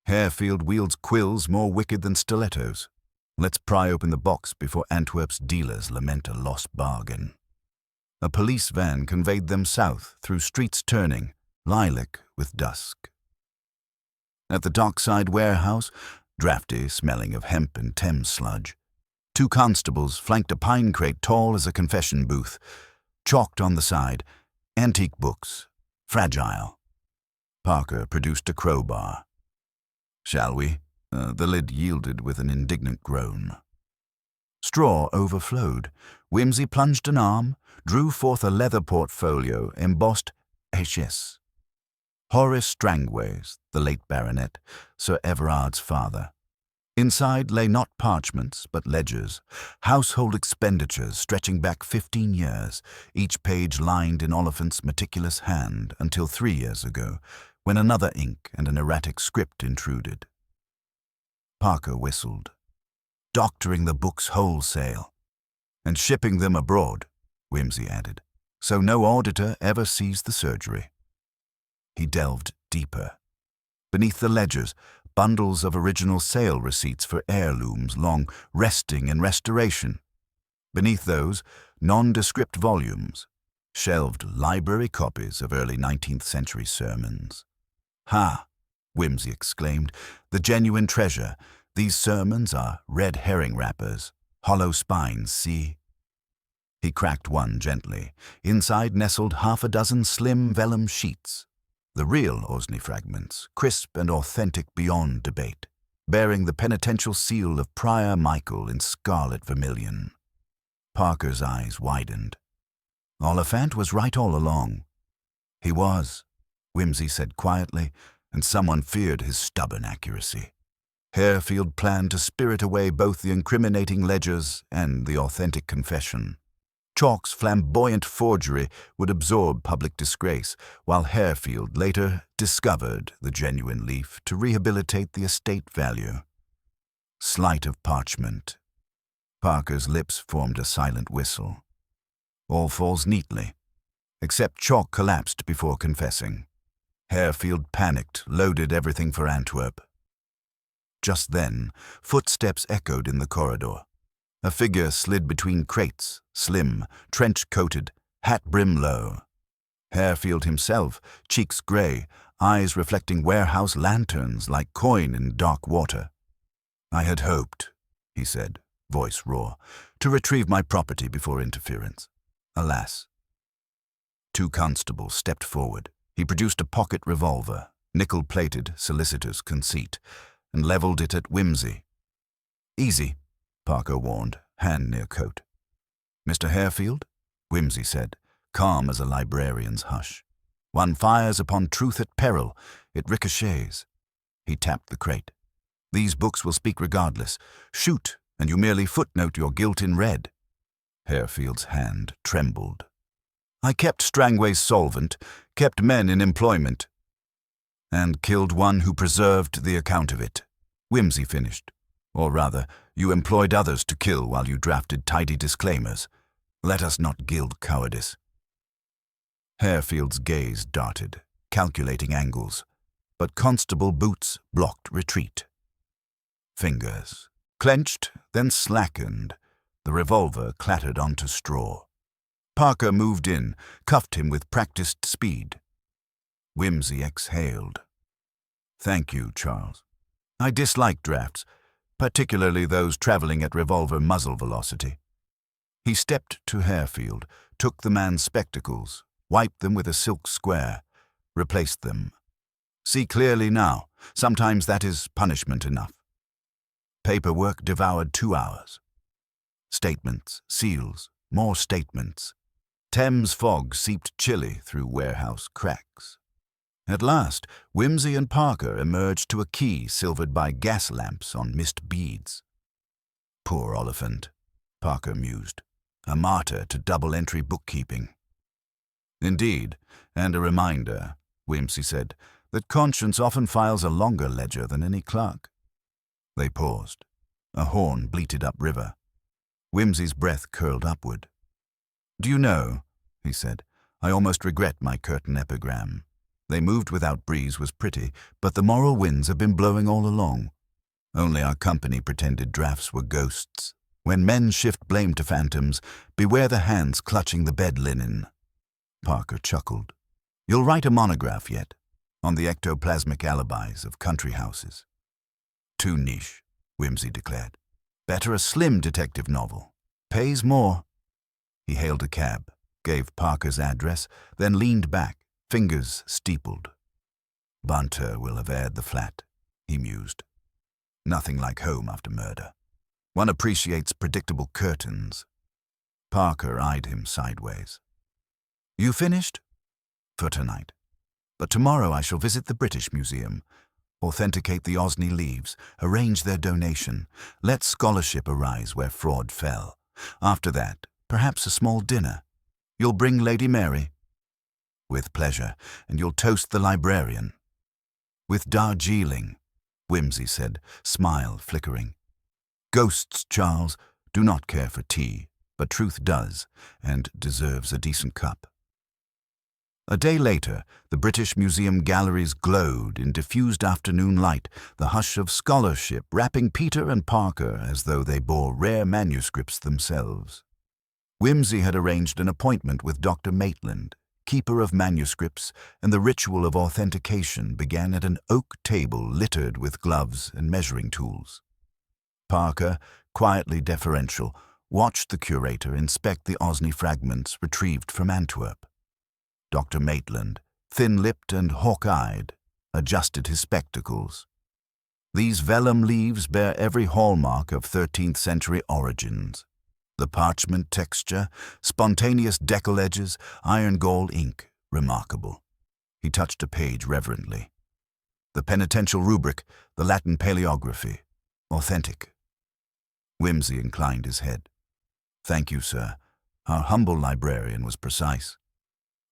Harefield wields quills more wicked than stilettos. Let's pry open the box before Antwerp's dealers lament a lost bargain. A police van conveyed them south through streets turning, lilac with dusk. At the dockside warehouse, drafty, smelling of hemp and Thames sludge, 2 constables flanked a pine crate tall as a confession booth, chalked on the side, antique books, fragile. Parker produced a crowbar. Shall we? The lid yielded with an indignant groan. Straw overflowed. Whimsy plunged an arm, drew forth a leather portfolio embossed HS. Horace Strangways, the late baronet, Sir Everard's father. Inside lay not parchments, but ledgers, household expenditures stretching back 15 years, each page lined in Oliphant's meticulous hand until 3 years ago, when another ink and an erratic script intruded. Parker whistled. Doctoring the books wholesale. And shipping them abroad, Whimsy added, so no auditor ever sees the surgery. He delved deeper. Beneath the ledgers, bundles of original sale receipts for heirlooms long resting in restoration. Beneath those, nondescript volumes, shelved library copies of early 19th century sermons. Ha! Whimsy exclaimed. The genuine treasure. These sermons are red herring wrappers, hollow spines, see? He cracked one gently. Inside nestled 6 slim vellum sheets. The real Osney fragments, crisp and authentic beyond debate, bearing the penitential seal of Prior Michael in scarlet vermilion. Parker's eyes widened. Oliphant was right all along. He was, Wimsey said quietly, and someone feared his stubborn accuracy. Harefield planned to spirit away both the incriminating ledgers and the authentic confession. Chalk's flamboyant forgery would absorb public disgrace, while Harefield later discovered the genuine leaf to rehabilitate the estate value. Sleight of parchment. Parker's lips formed a silent whistle. All falls neatly, except Chalk collapsed before confessing. Harefield panicked, loaded everything for Antwerp. Just then, footsteps echoed in the corridor. A figure slid between crates, slim, trench-coated, hat-brim low. Harefield himself, cheeks grey, eyes reflecting warehouse lanterns like coin in dark water. "I had hoped," he said, voice raw, "to retrieve my property before interference. Alas." Two constables stepped forward. He produced a pocket revolver, nickel-plated solicitor's conceit, and levelled it at Wimsey. "Easy," Parker warned, hand near coat. "Mr. Harefield," Wimsey said, calm as a librarian's hush. "One fires upon truth at peril. It ricochets." He tapped the crate. "These books will speak regardless. Shoot, and you merely footnote your guilt in red." Harefield's hand trembled. "I kept Strangway's solvent, kept men in employment." "And killed one who preserved the account of it," Wimsey finished. "Or rather, you employed others to kill while you drafted tidy disclaimers. Let us not gild cowardice." Harefield's gaze darted, calculating angles, but Constable Boots blocked retreat. Fingers clenched, then slackened. The revolver clattered onto straw. Parker moved in, cuffed him with practiced speed. Wimsey exhaled. "Thank you, Charles. I dislike drafts, particularly those traveling at revolver muzzle velocity." He stepped to Harefield, took the man's spectacles, wiped them with a silk square, replaced them. "See clearly now. Sometimes that is punishment enough." Paperwork devoured 2 hours. Statements, seals, more statements. Thames fog seeped chilly through warehouse cracks. At last, Wimsey and Parker emerged to a key silvered by gas lamps on mist beads. "Poor Oliphant," Parker mused, "a martyr to double-entry bookkeeping." "Indeed, and a reminder," Wimsey said, "that conscience often files a longer ledger than any clerk." They paused. A horn bleated upriver. Wimsey's breath curled upward. "Do you know," he said, "I almost regret my curtain epigram. They moved without breeze was pretty, but the moral winds have been blowing all along. Only our company pretended drafts were ghosts. When men shift blame to phantoms, beware the hands clutching the bed linen." Parker chuckled. "You'll write a monograph yet, on the ectoplasmic alibis of country houses." "Too niche," Wimsey declared. "Better a slim detective novel. Pays more." He hailed a cab, gave Parker's address, then leaned back, fingers steepled. "Bunter will have aired the flat," he mused. "Nothing like home after murder. One appreciates predictable curtains." Parker eyed him sideways. "You finished?" "For tonight. But tomorrow I shall visit the British Museum, authenticate the Osney leaves, arrange their donation, let scholarship arise where fraud fell. After that, perhaps a small dinner. You'll bring Lady Mary?" "With pleasure, and you'll toast the librarian." "With Darjeeling," Wimsey said, smile flickering. "Ghosts, Charles, do not care for tea, but truth does, and deserves a decent cup." A day later, the British Museum galleries glowed in diffused afternoon light, the hush of scholarship wrapping Peter and Parker as though they bore rare manuscripts themselves. Wimsey had arranged an appointment with Dr. Maitland, keeper of manuscripts, and the ritual of authentication began at an oak table littered with gloves and measuring tools. Parker, quietly deferential, watched the curator inspect the Osney fragments retrieved from Antwerp. Dr. Maitland, thin-lipped and hawk-eyed, adjusted his spectacles. "These vellum leaves bear every hallmark of 13th-century origins. The parchment texture, spontaneous decal edges, iron gall ink, remarkable. He touched a page reverently. The penitential rubric, the Latin paleography, authentic. Whimsy inclined his head. Thank you, sir. Our humble librarian was precise.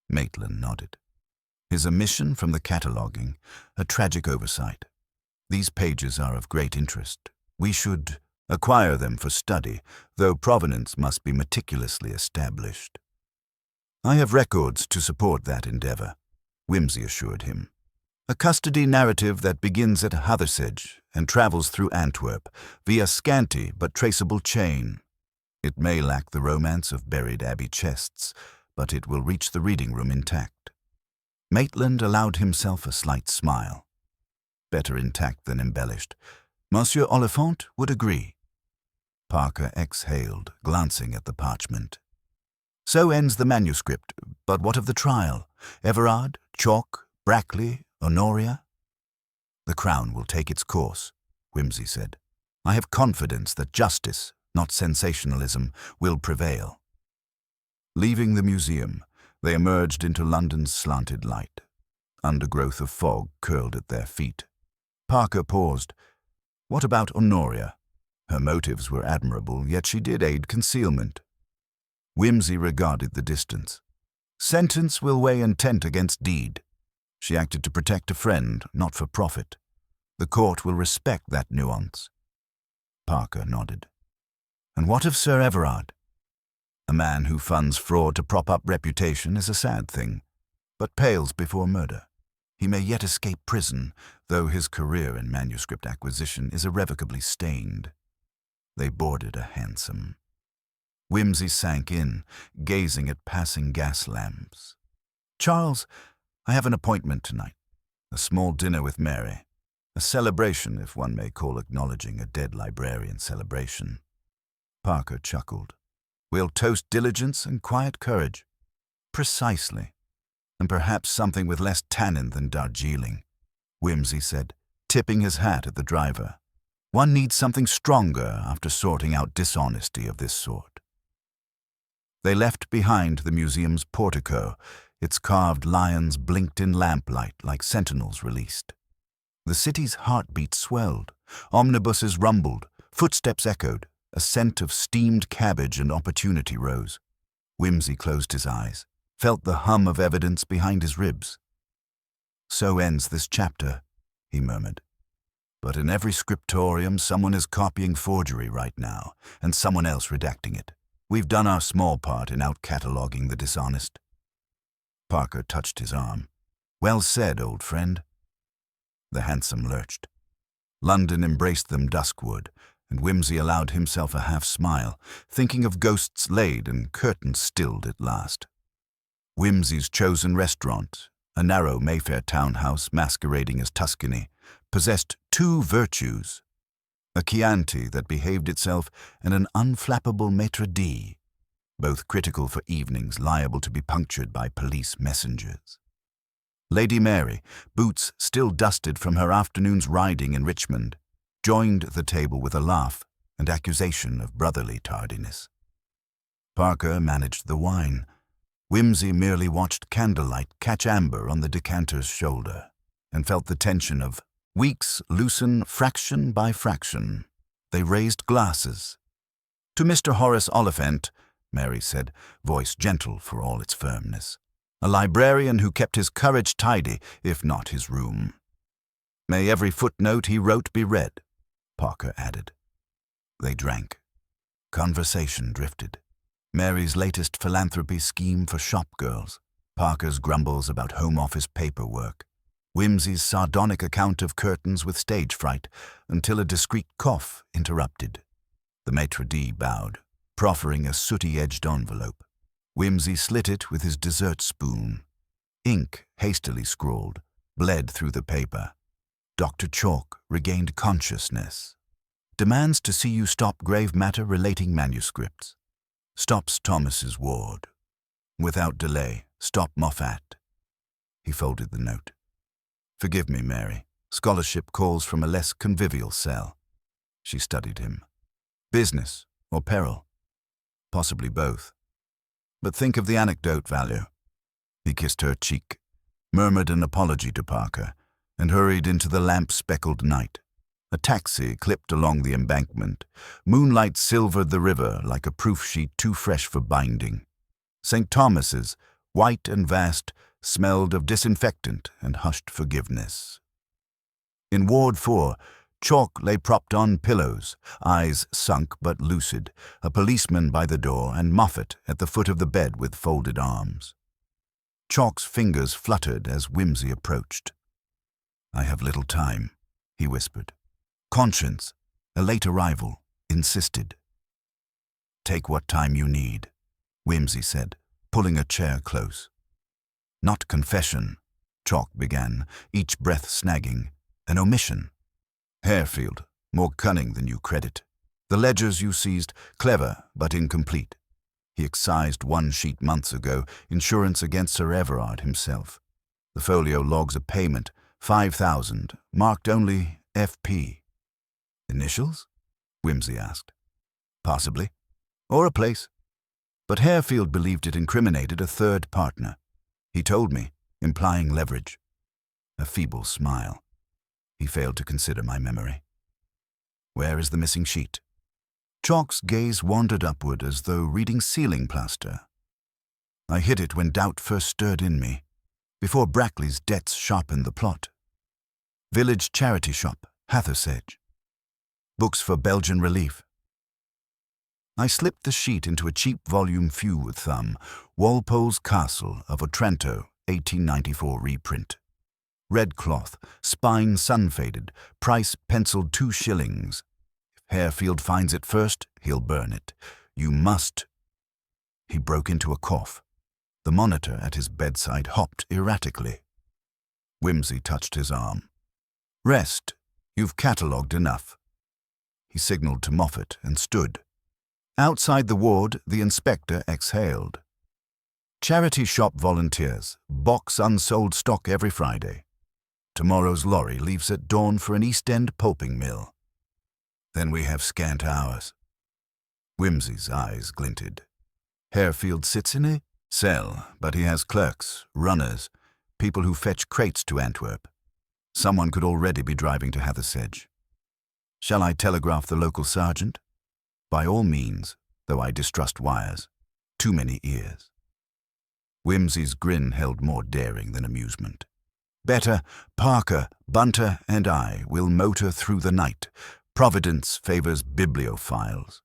Maitland nodded. His omission from the cataloguing, a tragic oversight. These pages are of great interest. We should acquire them for study, though provenance must be meticulously established. I have records to support that endeavor, Whimsy assured him. A custody narrative that begins at Hathersedge and travels through Antwerp via scanty but traceable chain. It may lack the romance of buried abbey chests, but it will reach the reading room intact. Maitland allowed himself a slight smile. Better intact than embellished. Monsieur Oliphant would agree. Parker exhaled, glancing at the parchment. So ends the manuscript, but what of the trial? Everard, Chalk, Brackley, Honoria? The Crown will take its course, Whimsy said. I have confidence that justice, not sensationalism, will prevail. Leaving the museum, they emerged into London's slanted light. Undergrowth of fog curled at their feet. Parker paused. What about Honoria? Her motives were admirable, yet she did aid concealment. Whimsy regarded the distance. Sentence will weigh intent against deed. She acted to protect a friend, not for profit. The court will respect that nuance. Parker nodded. And what of Sir Everard? A man who funds fraud to prop up reputation is a sad thing, but pales before murder. He may yet escape prison, though his career in manuscript acquisition is irrevocably stained. They boarded a hansom. Whimsy sank in, gazing at passing gas lamps. Charles, I have an appointment tonight. A small dinner with Mary. A celebration, if one may call acknowledging a dead librarian celebration. Parker chuckled. We'll toast diligence and quiet courage. Precisely. And perhaps something with less tannin than Darjeeling, Whimsy said, tipping his hat at the driver. One needs something stronger after sorting out dishonesty of this sort. They left behind the museum's portico. Its carved lions blinked in lamplight like sentinels released. The city's heartbeat swelled. Omnibuses rumbled. Footsteps echoed. A scent of steamed cabbage and opportunity rose. Whimsy closed his eyes, felt the hum of evidence behind his ribs. So ends this chapter, he murmured. But in every scriptorium someone is copying forgery right now, and someone else redacting it. We've done our small part in out-cataloguing the dishonest. Parker touched his arm. Well said, old friend. The hansom lurched. London embraced them duskward, and Whimsy allowed himself a half-smile, thinking of ghosts laid and curtains stilled at last. Whimsy's chosen restaurant, a narrow Mayfair townhouse masquerading as Tuscany, possessed two virtues, a Chianti that behaved itself and an unflappable maitre d', both critical for evenings liable to be punctured by police messengers. Lady Mary, boots still dusted from her afternoon's riding in Richmond, joined the table with a laugh and accusation of brotherly tardiness. Parker managed the wine. Whimsy merely watched candlelight catch amber on the decanter's shoulder and felt the tension of weeks loosen fraction by fraction. They raised glasses. To Mr. Horace Oliphant, Mary said, voice gentle for all its firmness. A librarian who kept his courage tidy, if not his room. May every footnote he wrote be read, Parker added. They drank. Conversation drifted. Mary's latest philanthropy scheme for shop girls, Parker's grumbles about home office paperwork, Whimsy's sardonic account of curtains with stage fright, until a discreet cough interrupted. The maitre d' bowed, proffering a sooty-edged envelope. Whimsy slit it with his dessert spoon. Ink, hastily scrawled, bled through the paper. Dr. Chalk regained consciousness. Demands to see you stop grave matter relating manuscripts. Stops Thomas's ward. Without delay, stop Moffat. He folded the note. Forgive me, Mary. Scholarship calls from a less convivial cell. She studied him. Business or peril? Possibly both. But think of the anecdote value. He kissed her cheek, murmured an apology to Parker, and hurried into the lamp-speckled night. A taxi clipped along the embankment. Moonlight silvered the river like a proof sheet too fresh for binding. St. Thomas's, white and vast, smelled of disinfectant and hushed forgiveness. In Ward 4, Chalk lay propped on pillows, eyes sunk but lucid, a policeman by the door, and Moffat at the foot of the bed with folded arms. Chalk's fingers fluttered as Whimsy approached. "I have little time," he whispered. Conscience, a late arrival, insisted. "Take what time you need," Whimsy said, pulling a chair close. "Not confession," Chalk began, each breath snagging. "An omission. Harefield, more cunning than you credit. The ledgers you seized, clever but incomplete. He excised one sheet months ago, insurance against Sir Everard himself. The folio logs a payment, 5,000, marked only F.P. "Initials?" Whimsy asked. "Possibly. Or a place. But Harefield believed it incriminated a third partner. He told me, implying leverage." A feeble smile. He failed to consider my memory. "Where is the missing sheet?" Chalk's gaze wandered upward as though reading ceiling plaster. "I hid it when doubt first stirred in me, before Brackley's debts sharpened the plot. Village charity shop, Hathersedge. Books for Belgian relief." I slipped the sheet into a cheap volume few with thumb, Walpole's Castle of Otranto, 1894 reprint. Red cloth, spine sun-faded, price penciled 2 shillings. If Harefield finds it first, he'll burn it. You must. He broke into a cough. The monitor at his bedside hopped erratically. Whimsy touched his arm. "Rest. You've catalogued enough." He signaled to Moffat and stood. Outside the ward, the inspector exhaled. "Charity shop volunteers. Box unsold stock every Friday. Tomorrow's lorry leaves at dawn for an East End pulping mill. Then we have scant hours." Whimsy's eyes glinted. "Harefield sits in a cell, but he has clerks, runners, people who fetch crates to Antwerp. Someone could already be driving to Hathersedge. Shall I telegraph the local sergeant?" "By all means, though I distrust wires. Too many ears." Whimsy's grin held more daring than amusement. "Better, Parker, Bunter, and I will motor through the night. Providence favors bibliophiles."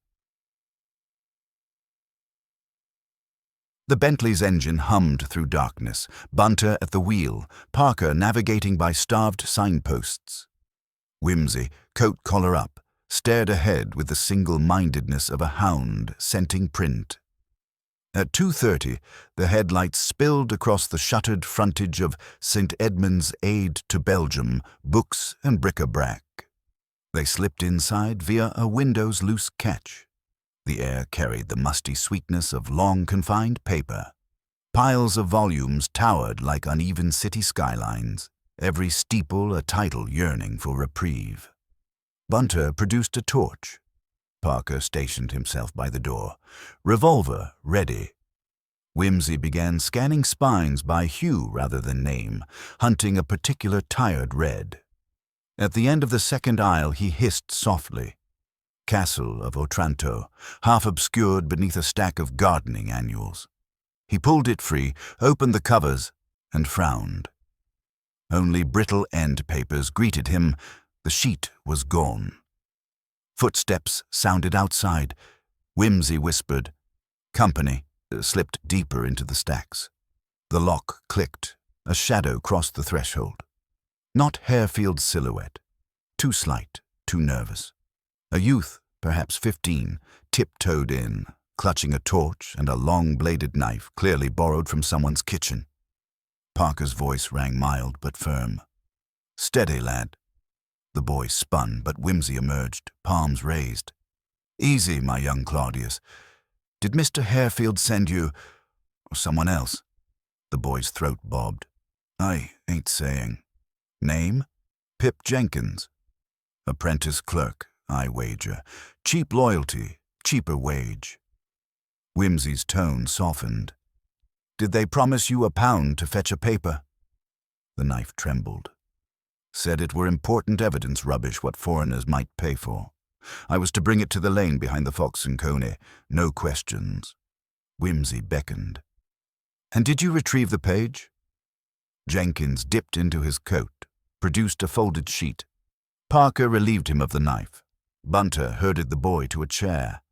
The Bentley's engine hummed through darkness, Bunter at the wheel, Parker navigating by starved signposts. Whimsy, coat collar up, stared ahead with the single-mindedness of a hound scenting print. At 2:30, the headlights spilled across the shuttered frontage of St. Edmund's Aid to Belgium, books and bric-a-brac. They slipped inside via a window's loose catch. The air carried the musty sweetness of long-confined paper. Piles of volumes towered like uneven city skylines, every steeple a title yearning for reprieve. Bunter produced a torch. Parker stationed himself by the door, revolver ready. Whimsy began scanning spines by hue rather than name, hunting a particular tired red. At the end of the second aisle he hissed softly. Castle of Otranto, half obscured beneath a stack of gardening annuals. He pulled it free, opened the covers, and frowned. Only brittle end papers greeted him. The sheet was gone. Footsteps sounded outside. Whimsy whispered. "Company," slipped deeper into the stacks. The lock clicked. A shadow crossed the threshold. Not Harefield's silhouette. Too slight, too nervous. A youth, perhaps 15, tiptoed in, clutching a torch and a long-bladed knife clearly borrowed from someone's kitchen. Parker's voice rang mild but firm. "Steady, lad." The boy spun, but Whimsy emerged, palms raised. "Easy, my young Claudius. Did Mr. Harefield send you, or someone else?" The boy's throat bobbed. "I ain't saying." "Name?" "Pip Jenkins." "Apprentice clerk, I wager. Cheap loyalty, cheaper wage." Whimsy's tone softened. "Did they promise you £1 to fetch a paper?" The knife trembled. "Said it were important evidence rubbish what foreigners might pay for. I was to bring it to the lane behind the Fox and Coney. No questions." Whimsy beckoned. "And did you retrieve the page?" Jenkins dipped into his coat, produced a folded sheet. Parker relieved him of the knife. Bunter herded the boy to a chair.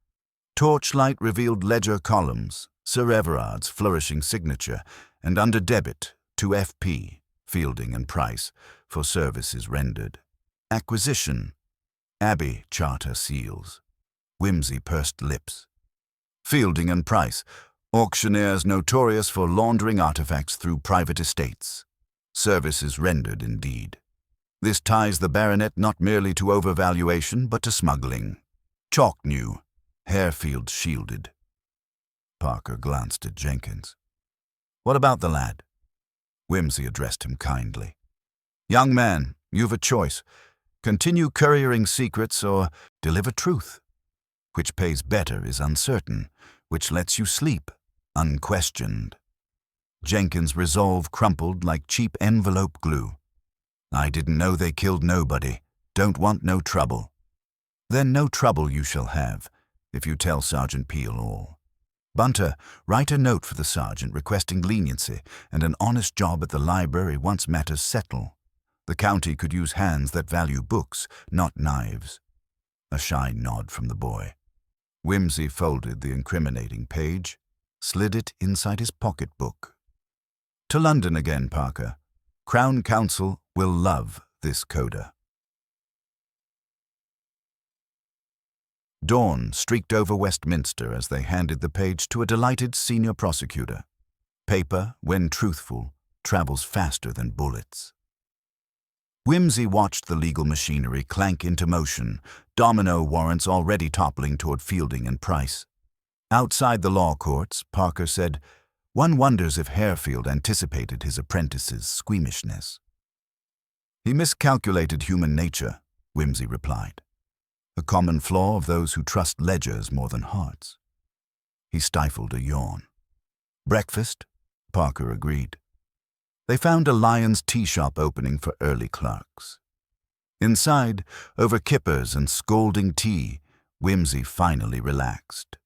Torchlight revealed ledger columns, Sir Everard's flourishing signature, and under debit to F.P., Fielding and Price, for services rendered. Acquisition, Abbey Charter seals. Whimsy pursed lips. Fielding and Price, auctioneers notorious for laundering artifacts through private estates. Services rendered, indeed. This ties the baronet not merely to overvaluation, but to smuggling. Chalk knew. Harefield shielded. Parker glanced at Jenkins. "What about the lad?" Whimsy addressed him kindly. "Young man, you've a choice. Continue couriering secrets or deliver truth. Which pays better is uncertain, which lets you sleep, unquestioned." Jenkins' resolve crumpled like cheap envelope glue. "I didn't know they killed nobody. Don't want no trouble." "Then no trouble you shall have, if you tell Sergeant Peel all. Bunter, write a note for the sergeant requesting leniency and an honest job at the library once matters settle. The county could use hands that value books, not knives." A shy nod from the boy. Whimsy folded the incriminating page, slid it inside his pocketbook. "To London again, Parker. Crown Counsel will love this coda." Dawn streaked over Westminster as they handed the page to a delighted senior prosecutor. Paper, when truthful, travels faster than bullets. Whimsy watched the legal machinery clank into motion, domino warrants already toppling toward Fielding and Price. Outside the law courts, Parker said, "One wonders if Harefield anticipated his apprentice's squeamishness." "He miscalculated human nature," Whimsy replied. "A common flaw of those who trust ledgers more than hearts." He stifled a yawn. "Breakfast?" Parker agreed. They found a Lyons tea shop opening for early clerks. Inside, over kippers and scalding tea, Whimsy finally relaxed.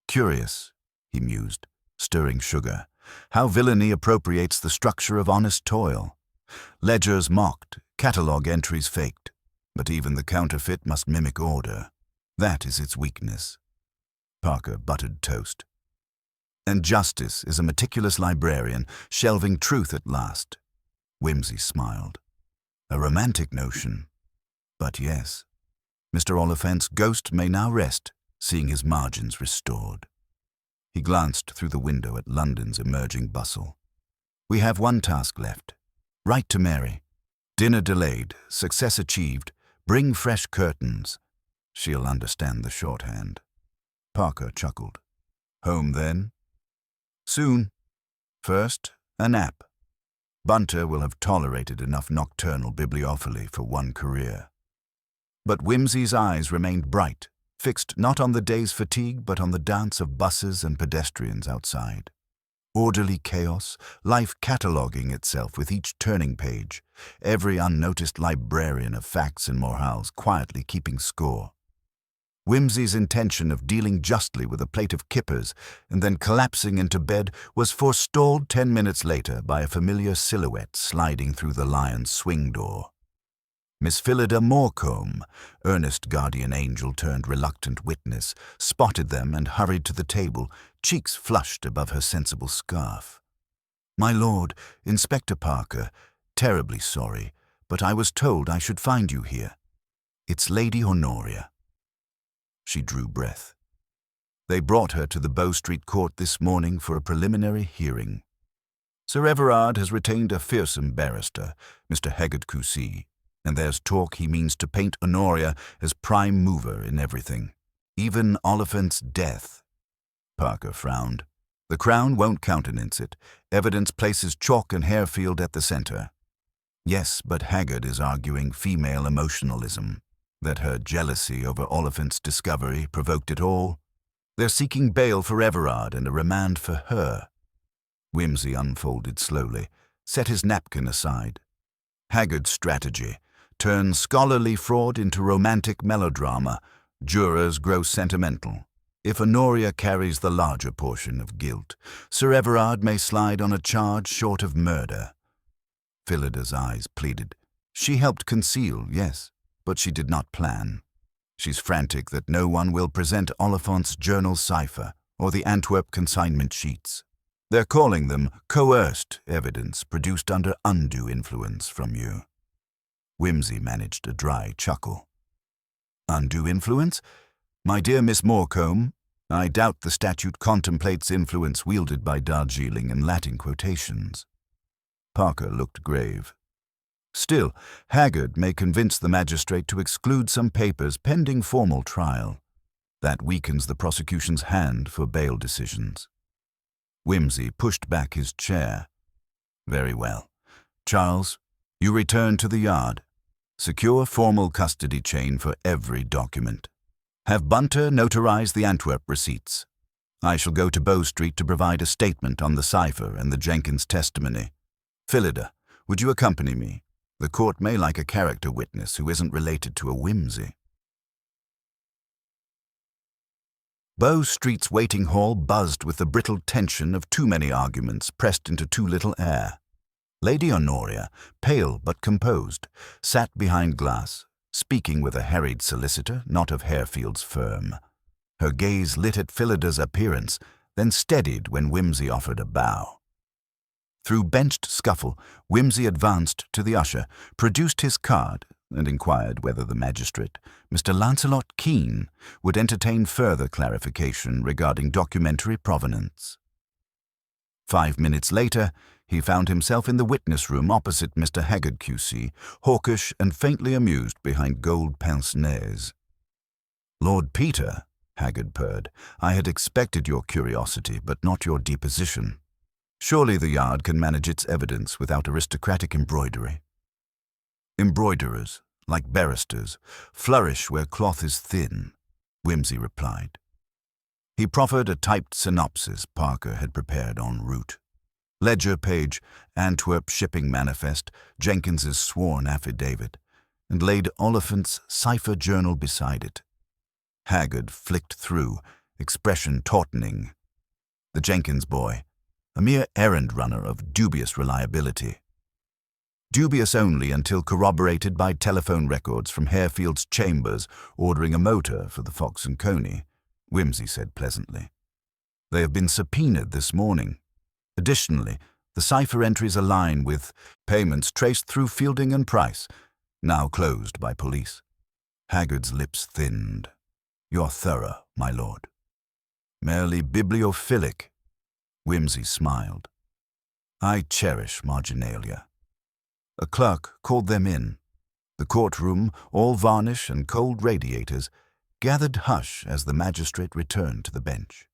"Curious," he mused, stirring sugar, "how villainy appropriates the structure of honest toil. Ledgers mocked, catalogue entries faked. But even the counterfeit must mimic order. That is its weakness." Parker buttered toast. "And justice is a meticulous librarian, shelving truth at last." Whimsy smiled. "A romantic notion. But yes, Mr. Oliphant's ghost may now rest, seeing his margins restored." He glanced through the window at London's emerging bustle. "We have one task left. Write to Mary. Dinner delayed, success achieved. Bring fresh curtains. She'll understand the shorthand." Parker chuckled. "Home, then?" "Soon. First, a nap. Bunter will have tolerated enough nocturnal bibliophily for one career." But Whimsy's eyes remained bright, fixed not on the day's fatigue but on the dance of buses and pedestrians outside. Orderly chaos, life cataloguing itself with each turning page, every unnoticed librarian of facts and morals quietly keeping score. Whimsy's intention of dealing justly with a plate of kippers and then collapsing into bed was forestalled 10 minutes later by a familiar silhouette sliding through the Lyons swing door. Miss Phillida Morecombe, earnest guardian angel turned reluctant witness, spotted them and hurried to the table, cheeks flushed above her sensible scarf. "My lord, Inspector Parker, terribly sorry, but I was told I should find you here. It's Lady Honoria." She drew breath. They brought her to the Bow Street court this morning for a preliminary hearing. Sir Everard has retained a fearsome barrister, Mr. Hercule, and there's talk he means to paint Honoria as prime mover in everything, even Oliphant's death. Parker frowned. "The Crown won't countenance it. Evidence places Chalk and Harefield at the center." "Yes, but Haggard is arguing female emotionalism, that her jealousy over Oliphant's discovery provoked it all." They're seeking bail for Everard and a remand for her. Whimsy unfolded slowly, set his napkin aside. Haggard's strategy: turn scholarly fraud into romantic melodrama. Jurors grow sentimental. If Honoria carries the larger portion of guilt, Sir Everard may slide on a charge short of murder. Phillida's eyes pleaded. She helped conceal, yes, but she did not plan. She's frantic that no one will present Oliphant's journal cipher or the Antwerp consignment sheets. They're calling them coerced evidence produced under undue influence from you. Whimsy managed a dry chuckle. Undue influence? My dear Miss Morecombe, I doubt the statute contemplates influence wielded by Darjeeling and Latin quotations. Parker looked grave. Still, Haggard may convince the magistrate to exclude some papers pending formal trial. That weakens the prosecution's hand for bail decisions. Whimsy pushed back his chair. Very well. Charles, you return to the yard. Secure formal custody chain for every document. Have Bunter notarize the Antwerp receipts. I shall go to Bow Street to provide a statement on the cipher and the Jenkins testimony. Phillida, would you accompany me? The court may like a character witness who isn't related to a Whimsy. Bow Street's waiting hall buzzed with the brittle tension of too many arguments pressed into too little air. Lady Honoria, pale but composed, sat behind glass, speaking with a harried solicitor not of Harefield's firm. Her gaze lit at Phillida's appearance, then steadied when Whimsy offered a bow. Through benched scuffle, Whimsy advanced to the usher, produced his card, and inquired whether the magistrate, Mr. Lancelot Keene, would entertain further clarification regarding documentary provenance. 5 minutes later, he found himself in the witness room opposite Mr. Haggard QC, hawkish and faintly amused behind gold pince-nez. Lord Peter, Haggard purred, I had expected your curiosity, but not your deposition. Surely the yard can manage its evidence without aristocratic embroidery. Embroiderers, like barristers, flourish where cloth is thin, Whimsy replied. He proffered a typed synopsis Parker had prepared en route. Ledger page, Antwerp shipping manifest, Jenkins's sworn affidavit, and laid Oliphant's cipher journal beside it. Haggard flicked through, expression tautening. The Jenkins boy, a mere errand runner of dubious reliability. Dubious only until corroborated by telephone records from Harefield's chambers ordering a motor for the Fox and Coney, Whimsy said pleasantly. They have been subpoenaed this morning. Additionally, the cipher entries align with payments traced through Fielding and Price, now closed by police. Haggard's lips thinned. You're thorough, my lord. Merely bibliophilic. Whimsy smiled. I cherish marginalia. A clerk called them in. The courtroom, all varnish and cold radiators, gathered hush as the magistrate returned to the bench.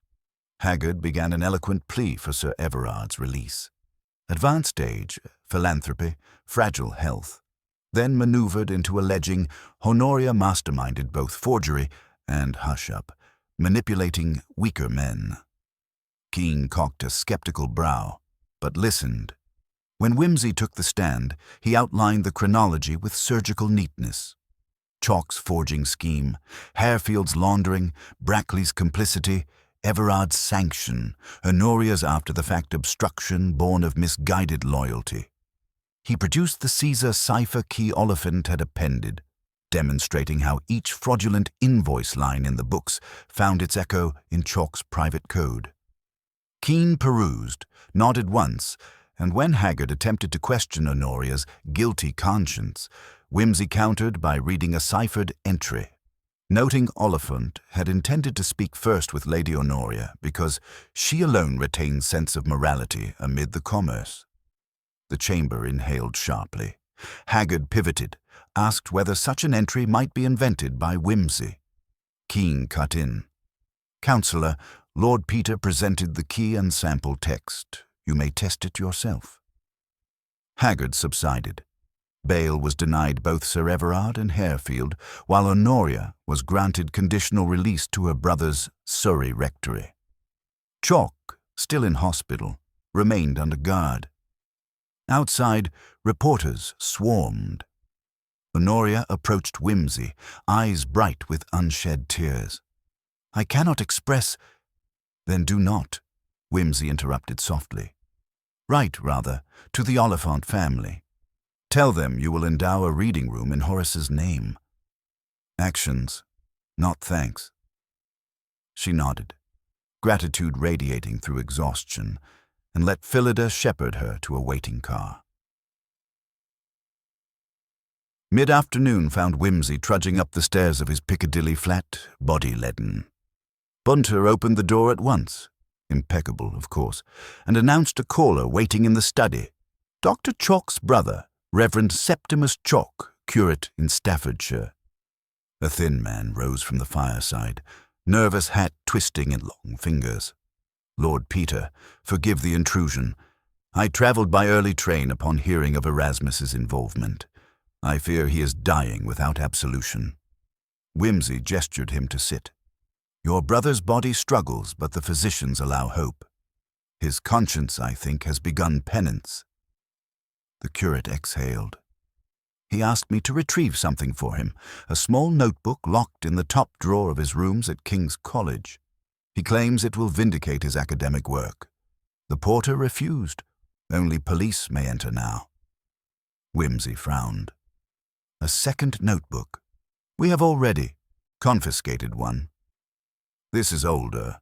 Haggard began an eloquent plea for Sir Everard's release. Advanced age, philanthropy, fragile health. Then maneuvered into alleging Honoria masterminded both forgery and hush-up, manipulating weaker men. Keene cocked a skeptical brow, but listened. When Whimsy took the stand, he outlined the chronology with surgical neatness. Chalk's forging scheme, Harefield's laundering, Brackley's complicity, Everard's sanction, Honoria's after-the-fact obstruction born of misguided loyalty. He produced the Caesar cipher key Oliphant had appended, demonstrating how each fraudulent invoice line in the books found its echo in Chalk's private code. Keene perused, nodded once, and when Haggard attempted to question Honoria's guilty conscience, Whimsy countered by reading a ciphered entry. Noting Oliphant had intended to speak first with Lady Honoria because she alone retained sense of morality amid the commerce. The chamber inhaled sharply. Haggard pivoted, asked whether such an entry might be invented by Whimsy. Keene cut in. Counselor, Lord Peter presented the key and sample text. You may test it yourself. Haggard subsided. Bail was denied both Sir Everard and Harefield, while Honoria was granted conditional release to her brother's Surrey rectory. Chalk, still in hospital, remained under guard. Outside, reporters swarmed. Honoria approached Whimsy, eyes bright with unshed tears. "I cannot express—" "Then do not," Whimsy interrupted softly. "Write, rather, to the Oliphant family. Tell them you will endow a reading room in Horace's name. Actions, not thanks." She nodded, gratitude radiating through exhaustion, and let Phillida shepherd her to a waiting car. Mid-afternoon found Whimsy trudging up the stairs of his Piccadilly flat, body leaden. Bunter opened the door at once, impeccable, of course, and announced a caller waiting in the study, Dr. Chalk's brother, Reverend Septimus Chalk, curate in Staffordshire. A thin man rose from the fireside, nervous hat twisting in long fingers. "Lord Peter, forgive the intrusion. I travelled by early train upon hearing of Erasmus's involvement. I fear he is dying without absolution." Whimsy gestured him to sit. "Your brother's body struggles, but the physicians allow hope. His conscience, I think, has begun penance." The curate exhaled. "He asked me to retrieve something for him, a small notebook locked in the top drawer of his rooms at King's College. He claims it will vindicate his academic work. The porter refused. Only police may enter now." Whimsy frowned. "A second notebook. We have already confiscated one. This is older.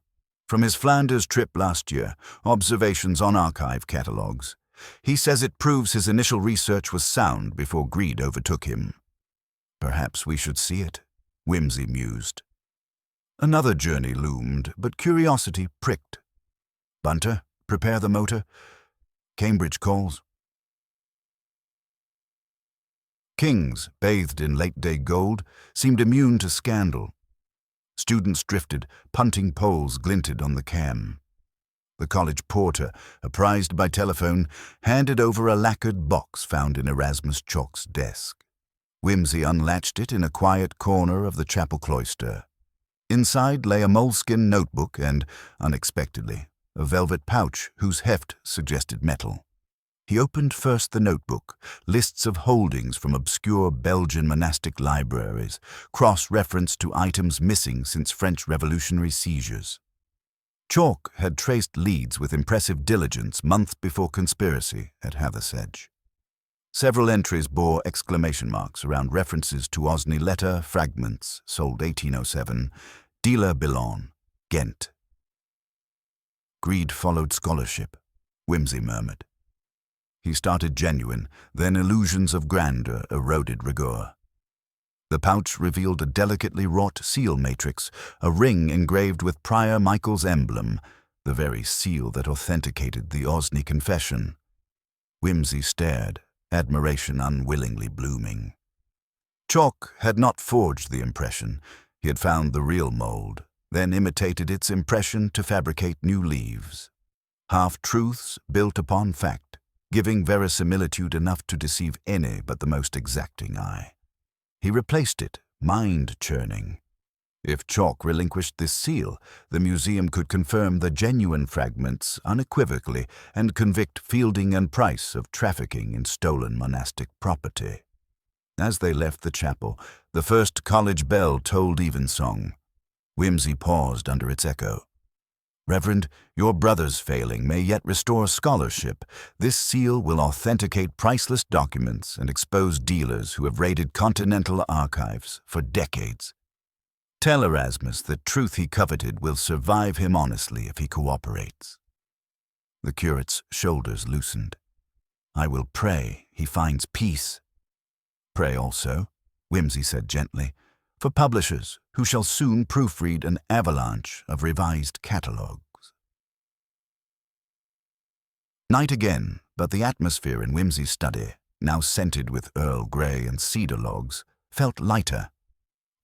From his Flanders trip last year, observations on archive catalogues. He says it proves his initial research was sound before greed overtook him." "Perhaps we should see it," Whimsy mused. Another journey loomed, but curiosity pricked. "Bunter, prepare the motor. Cambridge calls." King's, bathed in late-day gold, seemed immune to scandal. Students drifted, punting poles glinted on the cam. The college porter, apprised by telephone, handed over a lacquered box found in Erasmus Chalk's desk. Whimsy unlatched it in a quiet corner of the chapel cloister. Inside lay a moleskin notebook and, unexpectedly, a velvet pouch whose heft suggested metal. He opened first the notebook, lists of holdings from obscure Belgian monastic libraries, cross-reference to items missing since French Revolutionary seizures. Chalk had traced leads with impressive diligence months before conspiracy at Hathersedge. Several entries bore exclamation marks around references to Osney letter fragments, sold 1807, dealer Billon, Ghent. "Greed followed scholarship," Whimsy murmured. He started genuine, then illusions of grandeur eroded rigor. The pouch revealed a delicately wrought seal matrix, a ring engraved with Prior Michael's emblem, the very seal that authenticated the Osney confession. Whimsy stared, admiration unwillingly blooming. Chalk had not forged the impression. He had found the real mold, then imitated its impression to fabricate new leaves. Half-truths built upon fact, giving verisimilitude enough to deceive any but the most exacting eye. He replaced it, mind-churning. If Chalk relinquished this seal, the museum could confirm the genuine fragments unequivocally and convict Fielding and Price of trafficking in stolen monastic property. As they left the chapel, the first college bell tolled evensong. Whimsy paused under its echo. "Reverend, your brother's failing may yet restore scholarship. This seal will authenticate priceless documents and expose dealers who have raided continental archives for decades. Tell Erasmus that truth he coveted will survive him honestly if he cooperates." The curate's shoulders loosened. "I will pray he finds peace." "Pray also," Whimsy said gently, "for publishers who shall soon proofread an avalanche of revised catalogues." Night again, but the atmosphere in Whimsy's study, now scented with Earl Grey and cedar logs, felt lighter.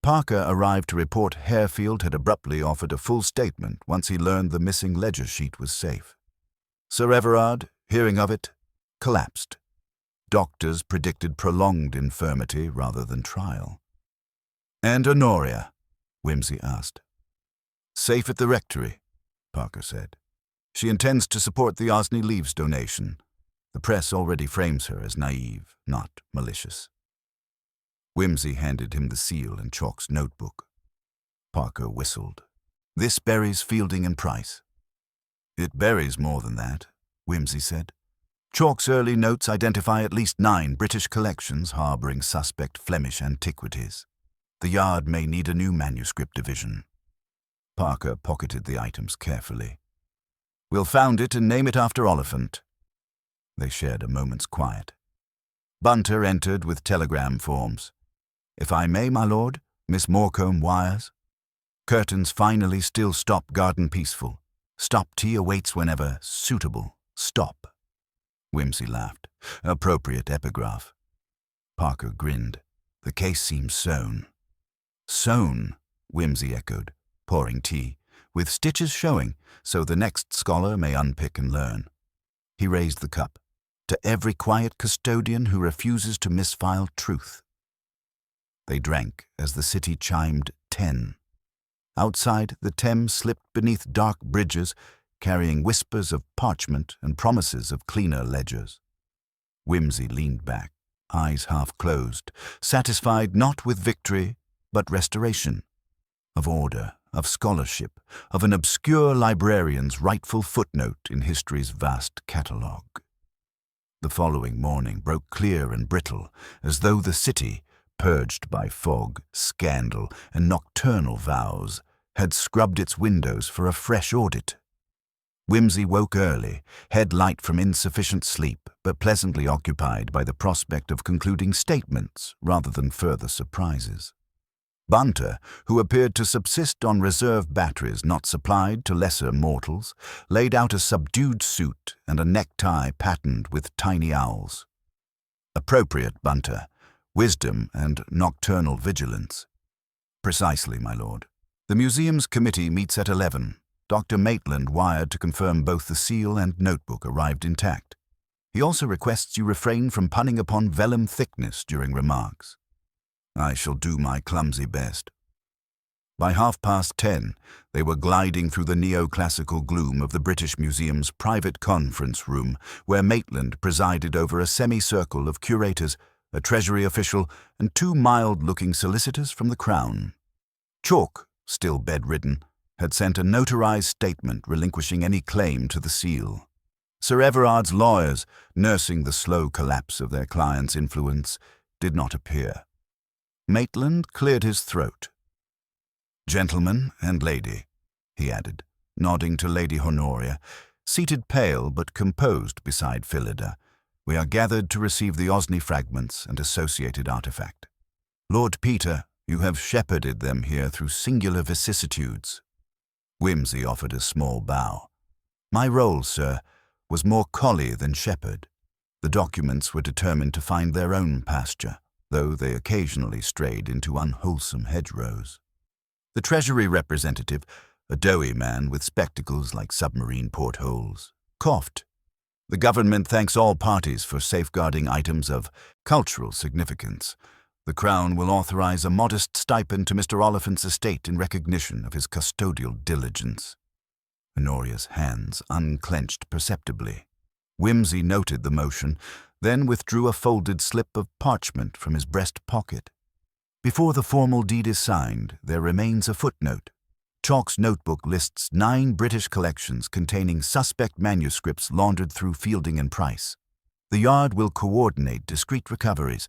Parker arrived to report Harefield had abruptly offered a full statement once he learned the missing ledger sheet was safe. Sir Everard, hearing of it, collapsed. Doctors predicted prolonged infirmity rather than trial. "And Honoria?" Wimsey asked. "Safe at the rectory," Parker said. "She intends to support the Osney Leaves donation. The press already frames her as naive, not malicious." Wimsey handed him the seal and Chalk's notebook. Parker whistled. "This buries Fielding and Price." "It buries more than that," Wimsey said. "Chalk's early notes identify at least 9 British collections harboring suspect Flemish antiquities. The Yard may need a new manuscript division." Parker pocketed the items carefully. "We'll found it and name it after Oliphant." They shared a moment's quiet. Bunter entered with telegram forms. "If I may, my lord, Miss Morecombe wires. Curtains finally still stop garden peaceful. Stop tea awaits whenever suitable. Stop." Wimsey laughed. "Appropriate epigraph." Parker grinned. "The case seems sewn." "Sewn," Wimsey echoed, pouring tea, "with stitches showing, so the next scholar may unpick and learn." He raised the cup. "To every quiet custodian who refuses to misfile truth." They drank as the city chimed 10. Outside, the Thames slipped beneath dark bridges, carrying whispers of parchment and promises of cleaner ledgers. Wimsey leaned back, eyes half closed, satisfied not with victory, but restoration, of order, of scholarship, of an obscure librarian's rightful footnote in history's vast catalogue. The following morning broke clear and brittle, as though the city, purged by fog, scandal, and nocturnal vows, had scrubbed its windows for a fresh audit. Wimsey woke early, head light from insufficient sleep, but pleasantly occupied by the prospect of concluding statements rather than further surprises. Bunter, who appeared to subsist on reserve batteries not supplied to lesser mortals, laid out a subdued suit and a necktie patterned with tiny owls. "Appropriate, Bunter. Wisdom and nocturnal vigilance." "Precisely, my lord. The museum's committee meets at 11. Dr. Maitland wired to confirm both the seal and notebook arrived intact. He also requests you refrain from punning upon vellum thickness during remarks." "I shall do my clumsy best." By 10:30, they were gliding through the neoclassical gloom of the British Museum's private conference room, where Maitland presided over a semicircle of curators, a Treasury official, and 2 mild-looking solicitors from the Crown. Chalk, still bedridden, had sent a notarized statement relinquishing any claim to the seal. Sir Everard's lawyers, nursing the slow collapse of their client's influence, did not appear. Maitland cleared his throat. "Gentlemen and lady," he added, nodding to Lady Honoria, seated pale but composed beside Phillida, "we are gathered to receive the Osney fragments and associated artifact. Lord Peter, you have shepherded them here through singular vicissitudes." Wimsey offered a small bow. "My role, sir, was more collie than shepherd. The documents were determined to find their own pasture, though they occasionally strayed into unwholesome hedgerows." The Treasury representative, a doughy man with spectacles like submarine portholes, coughed. "The government thanks all parties for safeguarding items of cultural significance. The Crown will authorize a modest stipend to Mr. Oliphant's estate in recognition of his custodial diligence." Honoria's hands unclenched perceptibly. Wimsey noted the motion, then withdrew a folded slip of parchment from his breast pocket. "Before the formal deed is signed, there remains a footnote. Chalk's notebook lists 9 British collections containing suspect manuscripts laundered through Fielding and Price. The Yard will coordinate discreet recoveries.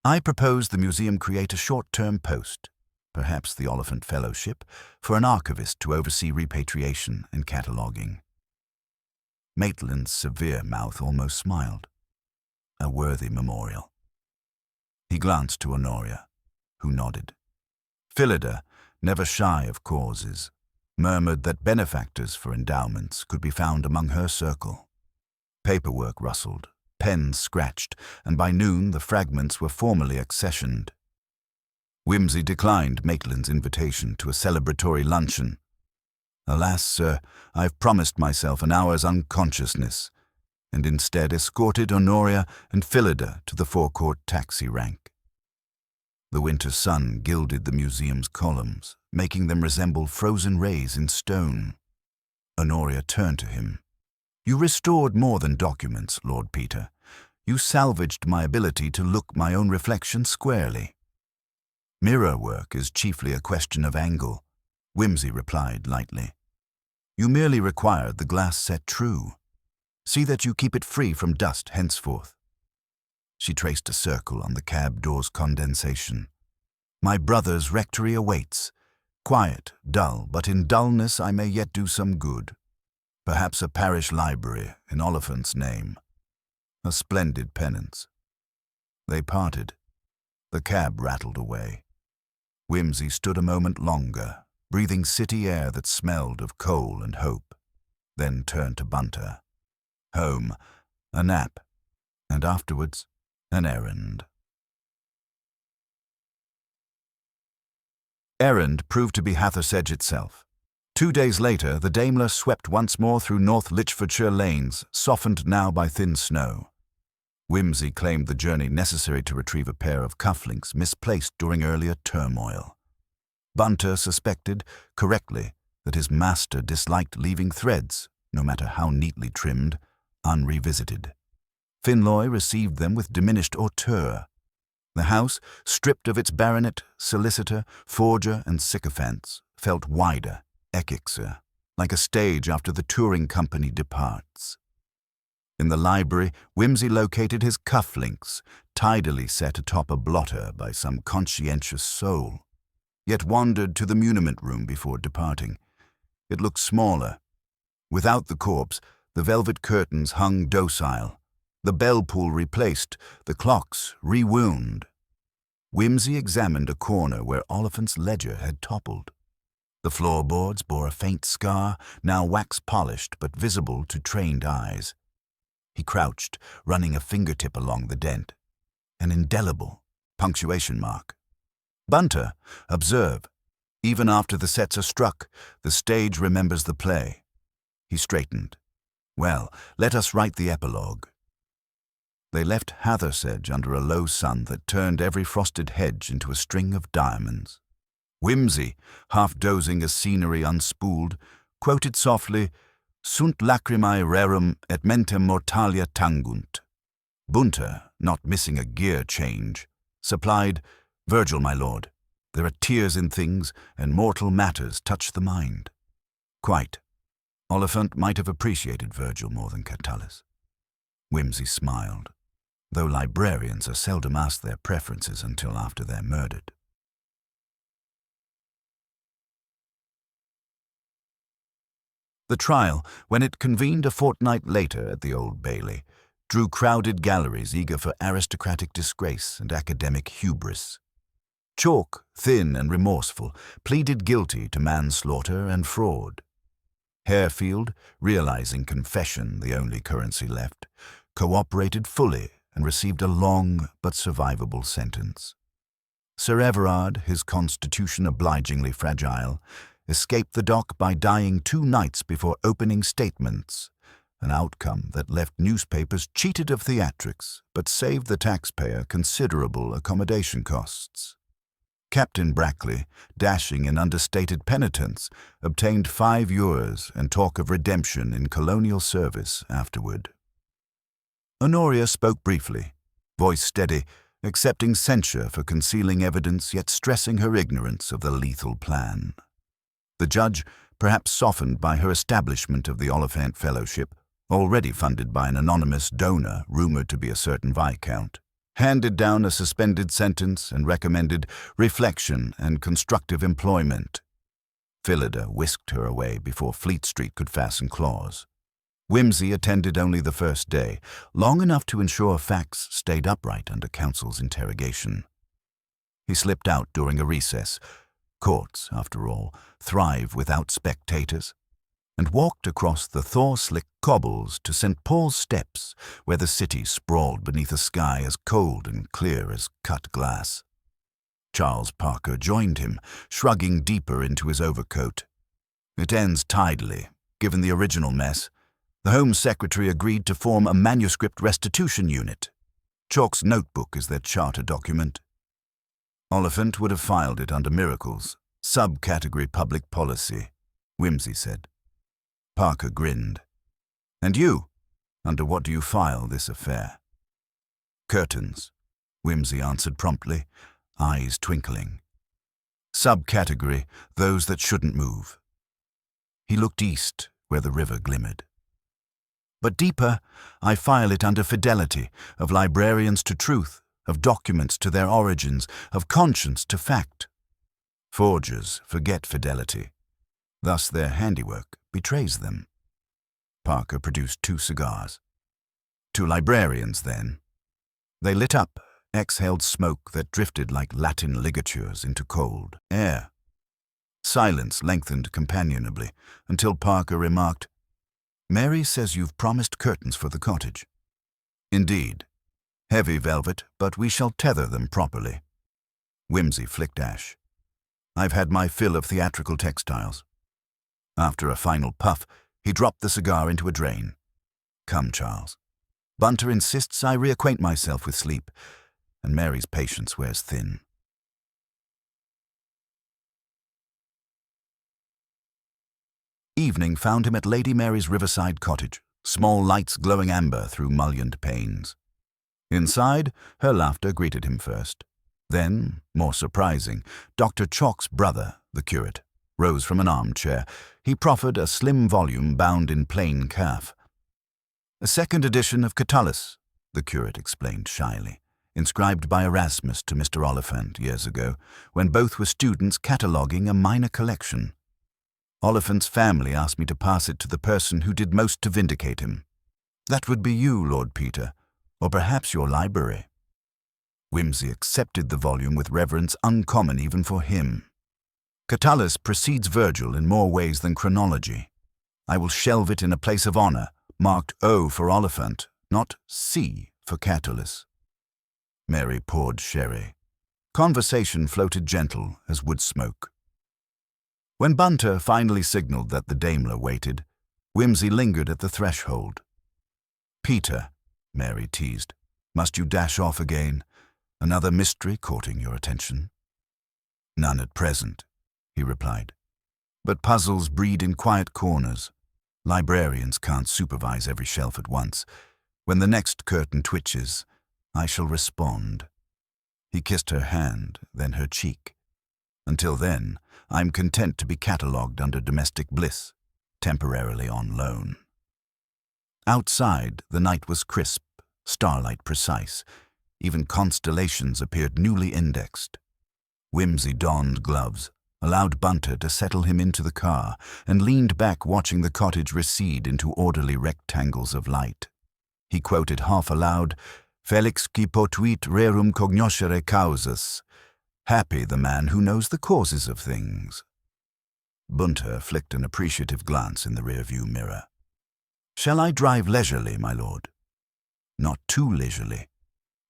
I propose the museum create a short-term post, perhaps the Oliphant Fellowship, for an archivist to oversee repatriation and cataloguing." Maitland's severe mouth almost smiled. A worthy memorial. He glanced to Honoria, who nodded. Phillida, never shy of causes, murmured that benefactors for endowments could be found among her circle. Paperwork rustled, pens scratched, and by noon the fragments were formally accessioned. Wimsey declined Maitland's invitation to a celebratory luncheon. "Alas, sir, I've promised myself an hour's unconsciousness. and instead escorted Honoria and Phillida to the forecourt taxi rank. The winter sun gilded the museum's columns, making them resemble frozen rays in stone. Honoria turned to him. "You restored more than documents, Lord Peter. You salvaged my ability to look my own reflection squarely." "Mirror work is chiefly a question of angle," Wimsey replied lightly. "You merely required the glass set true. See that you keep it free from dust henceforth." She traced a circle on the cab door's condensation. "My brother's rectory awaits. Quiet, dull, but in dullness I may yet do some good. Perhaps a parish library in Oliphant's name. A splendid penance." They parted. The cab rattled away. Wimsey stood a moment longer, breathing city air that smelled of coal and hope, then turned to Bunter. Home, a nap, and afterwards an errand. Errand proved to be Hathersedge itself. 2 days later, the Daimler swept once more through North Lichfordshire lanes, softened now by thin snow. Wimsey claimed the journey necessary to retrieve a pair of cufflinks misplaced during earlier turmoil. Bunter suspected, correctly, that his master disliked leaving threads, no matter how neatly trimmed, unrevisited. Finloy received them with diminished hauteur. The house, stripped of its baronet, solicitor, forger, and sycophants, felt wider, ekixer, like a stage after the touring company departs. In the library, Wimsey located his cufflinks, tidily set atop a blotter by some conscientious soul, yet wandered to the muniment room before departing. It looked smaller. Without the corpse, the velvet curtains hung docile, the bell pull replaced, the clocks rewound. Wimsey examined a corner where Oliphant's ledger had toppled. The floorboards bore a faint scar, now wax-polished but visible to trained eyes. He crouched, running a fingertip along the dent. An indelible punctuation mark. "Bunter, observe. Even after the sets are struck, the stage remembers the play." He straightened. "Well, let us write the epilogue." They left Hathersedge under a low sun that turned every frosted hedge into a string of diamonds. Wimsey, half dozing as scenery unspooled, quoted softly, "Sunt lacrimae rerum et mentem mortalia tangunt." Bunter, not missing a gear change, supplied, "Virgil, my lord, there are tears in things, and mortal matters touch the mind." Quite. Oliphant might have appreciated Virgil more than Catullus. Wimsey smiled, though librarians are seldom asked their preferences until after they're murdered. The trial, when it convened a fortnight later at the Old Bailey, drew crowded galleries eager for aristocratic disgrace and academic hubris. Chalk, thin and remorseful, pleaded guilty to manslaughter and fraud. Harefield, realizing confession the only currency left, cooperated fully and received a long but survivable sentence. Sir Everard, his constitution obligingly fragile, escaped the dock by dying 2 nights before opening statements, an outcome that left newspapers cheated of theatrics but saved the taxpayer considerable accommodation costs. Captain Brackley, dashing in understated penitence, obtained 5 years and talk of redemption in colonial service afterward. Honoria spoke briefly, voice steady, accepting censure for concealing evidence yet stressing her ignorance of the lethal plan. The judge, perhaps softened by her establishment of the Oliphant Fellowship, already funded by an anonymous donor rumored to be a certain viscount, handed down a suspended sentence and recommended reflection and constructive employment. Phillida whisked her away before Fleet Street could fasten claws. Wimsey attended only the first day, long enough to ensure facts stayed upright under counsel's interrogation. He slipped out during a recess. Courts, after all, thrive without spectators, and walked across the thaw-slick cobbles to St. Paul's Steps, where the city sprawled beneath a sky as cold and clear as cut glass. Charles Parker joined him, shrugging deeper into his overcoat. "It ends tidily, given the original mess. The Home Secretary agreed to form a manuscript restitution unit. Chalk's notebook is their charter document. Oliphant would have filed it under Miracles, subcategory Public Policy, Whimsy said. Parker grinned. And you? Under what do you file this affair? Curtains, Whimsy answered promptly, eyes twinkling. Subcategory, those that shouldn't move. He looked east, where the river glimmered. But deeper, I file it under fidelity, of librarians to truth, of documents to their origins, of conscience to fact. Forgers forget fidelity. Thus their handiwork betrays them. Parker produced 2 cigars. To librarians, then. They lit up, exhaled smoke that drifted like Latin ligatures into cold air. Silence lengthened companionably until Parker remarked, "Mary says you've promised curtains for the cottage." "Indeed. Heavy velvet, but we shall tether them properly." Whimsy flicked ash. "I've had my fill of theatrical textiles." After a final puff, he dropped the cigar into a drain. "Come, Charles. Bunter insists I reacquaint myself with sleep, and Mary's patience wears thin." Evening found him at Lady Mary's riverside cottage, small lights glowing amber through mullioned panes. Inside, her laughter greeted him first. Then, more surprising, Dr. Chalk's brother, the curate, rose from an armchair. He proffered a slim volume bound in plain calf. "A second edition of Catullus," the curate explained shyly, inscribed by Erasmus to Mr. Oliphant years ago, when both were students cataloguing a minor collection. "Oliphant's family asked me to pass it to the person who did most to vindicate him. That would be you, Lord Peter, or perhaps your library." Whimsy accepted the volume with reverence uncommon even for him. "Catullus precedes Virgil in more ways than chronology. I will shelve it in a place of honor, marked O for Oliphant, not C for Catullus." Mary poured sherry. Conversation floated gentle as wood smoke. When Bunter finally signaled that the Daimler waited, Whimsy lingered at the threshold. "Peter," Mary teased, "must you dash off again? Another mystery courting your attention?" "None at present," he replied. "But puzzles breed in quiet corners. Librarians can't supervise every shelf at once. When the next curtain twitches, I shall respond." He kissed her hand, then her cheek. "Until then, I'm content to be catalogued under domestic bliss, temporarily on loan." Outside, the night was crisp, starlight precise. Even constellations appeared newly indexed. Whimsy donned gloves, allowed Bunter to settle him into the car, and leaned back watching the cottage recede into orderly rectangles of light. He quoted half aloud, "Felix qui potuit rerum cognoscere causas." Happy the man who knows the causes of things. Bunter flicked an appreciative glance in the rearview mirror. "Shall I drive leisurely, my lord?" "Not too leisurely.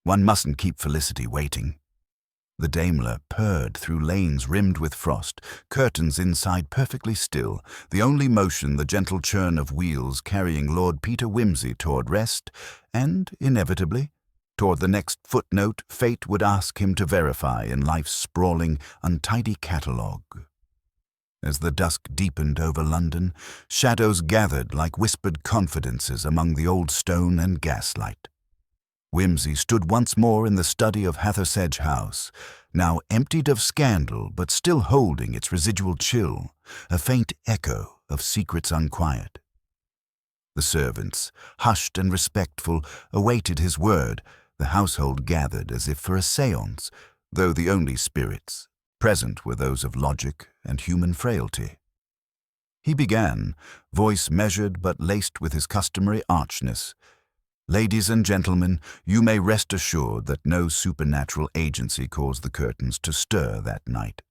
One mustn't keep Felicity waiting." The Daimler purred through lanes rimmed with frost, curtains inside perfectly still, the only motion the gentle churn of wheels carrying Lord Peter Whimsy toward rest, and, inevitably, toward the next footnote fate would ask him to verify in life's sprawling, untidy catalogue. As the dusk deepened over London, shadows gathered like whispered confidences among the old stone and gaslight. Whimsy stood once more in the study of Hathersedge House, now emptied of scandal but still holding its residual chill, a faint echo of secrets unquiet. The servants, hushed and respectful, awaited his word. The household gathered as if for a séance, though the only spirits present were those of logic and human frailty. He began, voice measured but laced with his customary archness. "Ladies and gentlemen, you may rest assured that no supernatural agency caused the curtains to stir that night.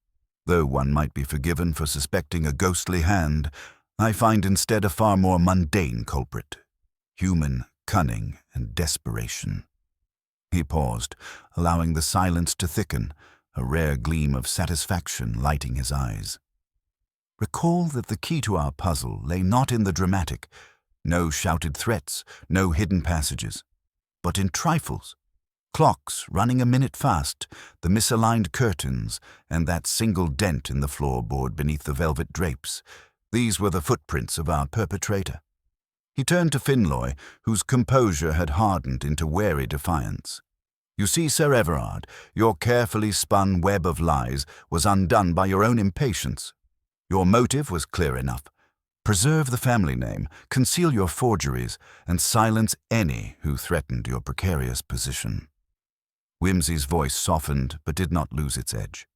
Though one might be forgiven for suspecting a ghostly hand, I find instead a far more mundane culprit: human cunning and desperation." He paused, allowing the silence to thicken, a rare gleam of satisfaction lighting his eyes. "Recall that the key to our puzzle lay not in the dramatic, No shouted threats, no hidden passages. But in trifles, clocks running a minute fast, the misaligned curtains, and that single dent in the floorboard beneath the velvet drapes, these were the footprints of our perpetrator. He turned to Finloy, whose composure had hardened into wary defiance. You see, Sir Everard, your carefully spun web of lies was undone by your own impatience. Your motive was clear enough. Preserve the family name, conceal your forgeries, and silence any who threatened your precarious position. Whimsy's voice softened but did not lose its edge.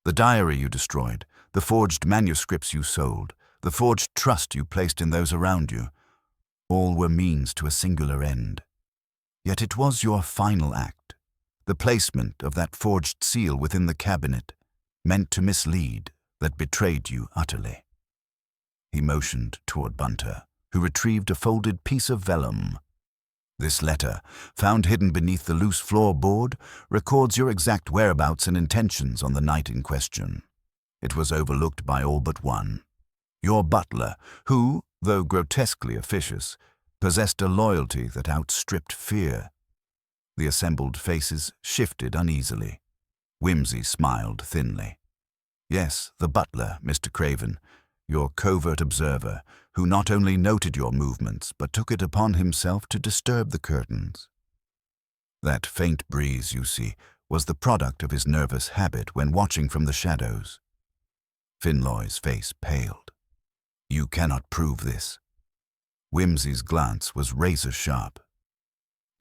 The diary you destroyed, the forged manuscripts you sold, the forged trust you placed in those around you, all were means to a singular end. Yet it was your final act, the placement of that forged seal within the cabinet, meant to mislead, that betrayed you utterly. He motioned toward Bunter, who retrieved a folded piece of vellum. This letter, found hidden beneath the loose floorboard, records your exact whereabouts and intentions on the night in question. It was overlooked by all but one. Your butler, who, though grotesquely officious, possessed a loyalty that outstripped fear. The assembled faces shifted uneasily. Whimsy smiled thinly. Yes, the butler, Mr. Craven, your covert observer, who not only noted your movements, but took it upon himself to disturb the curtains. That faint breeze, you see, was the product of his nervous habit when watching from the shadows. Finloy's face paled. You cannot prove this. Whimsy's glance was razor-sharp.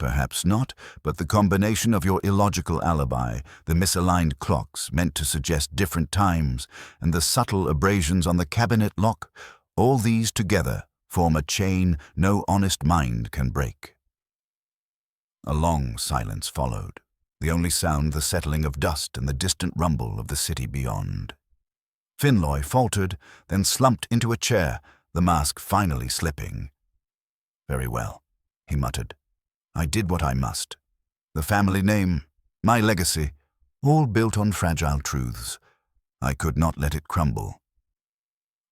Perhaps not, but the combination of your illogical alibi, the misaligned clocks meant to suggest different times, and the subtle abrasions on the cabinet lock, all these together form a chain no honest mind can break. A long silence followed, the only sound the settling of dust and the distant rumble of the city beyond. Finloy faltered, then slumped into a chair, the mask finally slipping. Very well, he muttered. I did what I must. The family name, my legacy, all built on fragile truths. I could not let it crumble.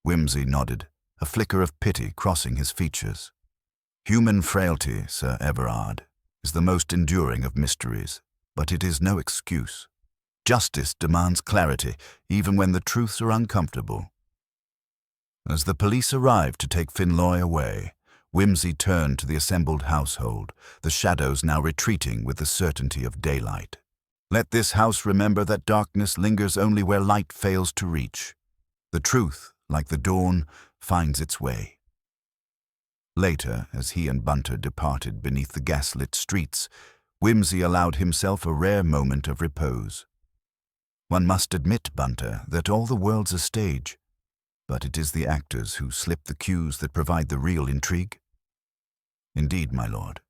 Whimsy nodded, a flicker of pity crossing his features. Human frailty, Sir Everard, is the most enduring of mysteries, but it is no excuse. Justice demands clarity, even when the truths are uncomfortable. As the police arrived to take Finloy away, Whimsy turned to the assembled household, the shadows now retreating with the certainty of daylight. Let this house remember that darkness lingers only where light fails to reach. The truth, like the dawn, finds its way. Later, as he and Bunter departed beneath the gaslit streets, Whimsy allowed himself a rare moment of repose. One must admit, Bunter, that all the world's a stage, but it is the actors who slip the cues that provide the real intrigue. Indeed, my lord,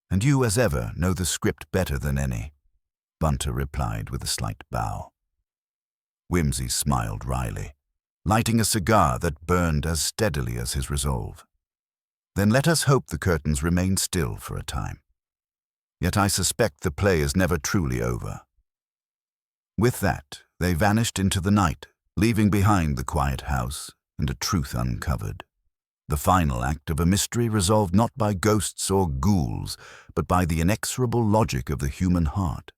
and you, as ever, know the script better than any, Bunter replied with a slight bow. Whimsy smiled wryly, lighting a cigar that burned as steadily as his resolve. Then let us hope the curtains remain still for a time. Yet I suspect the play is never truly over. With that, they vanished into the night, leaving behind the quiet house and a truth uncovered. The final act of a mystery resolved not by ghosts or ghouls, but by the inexorable logic of the human heart.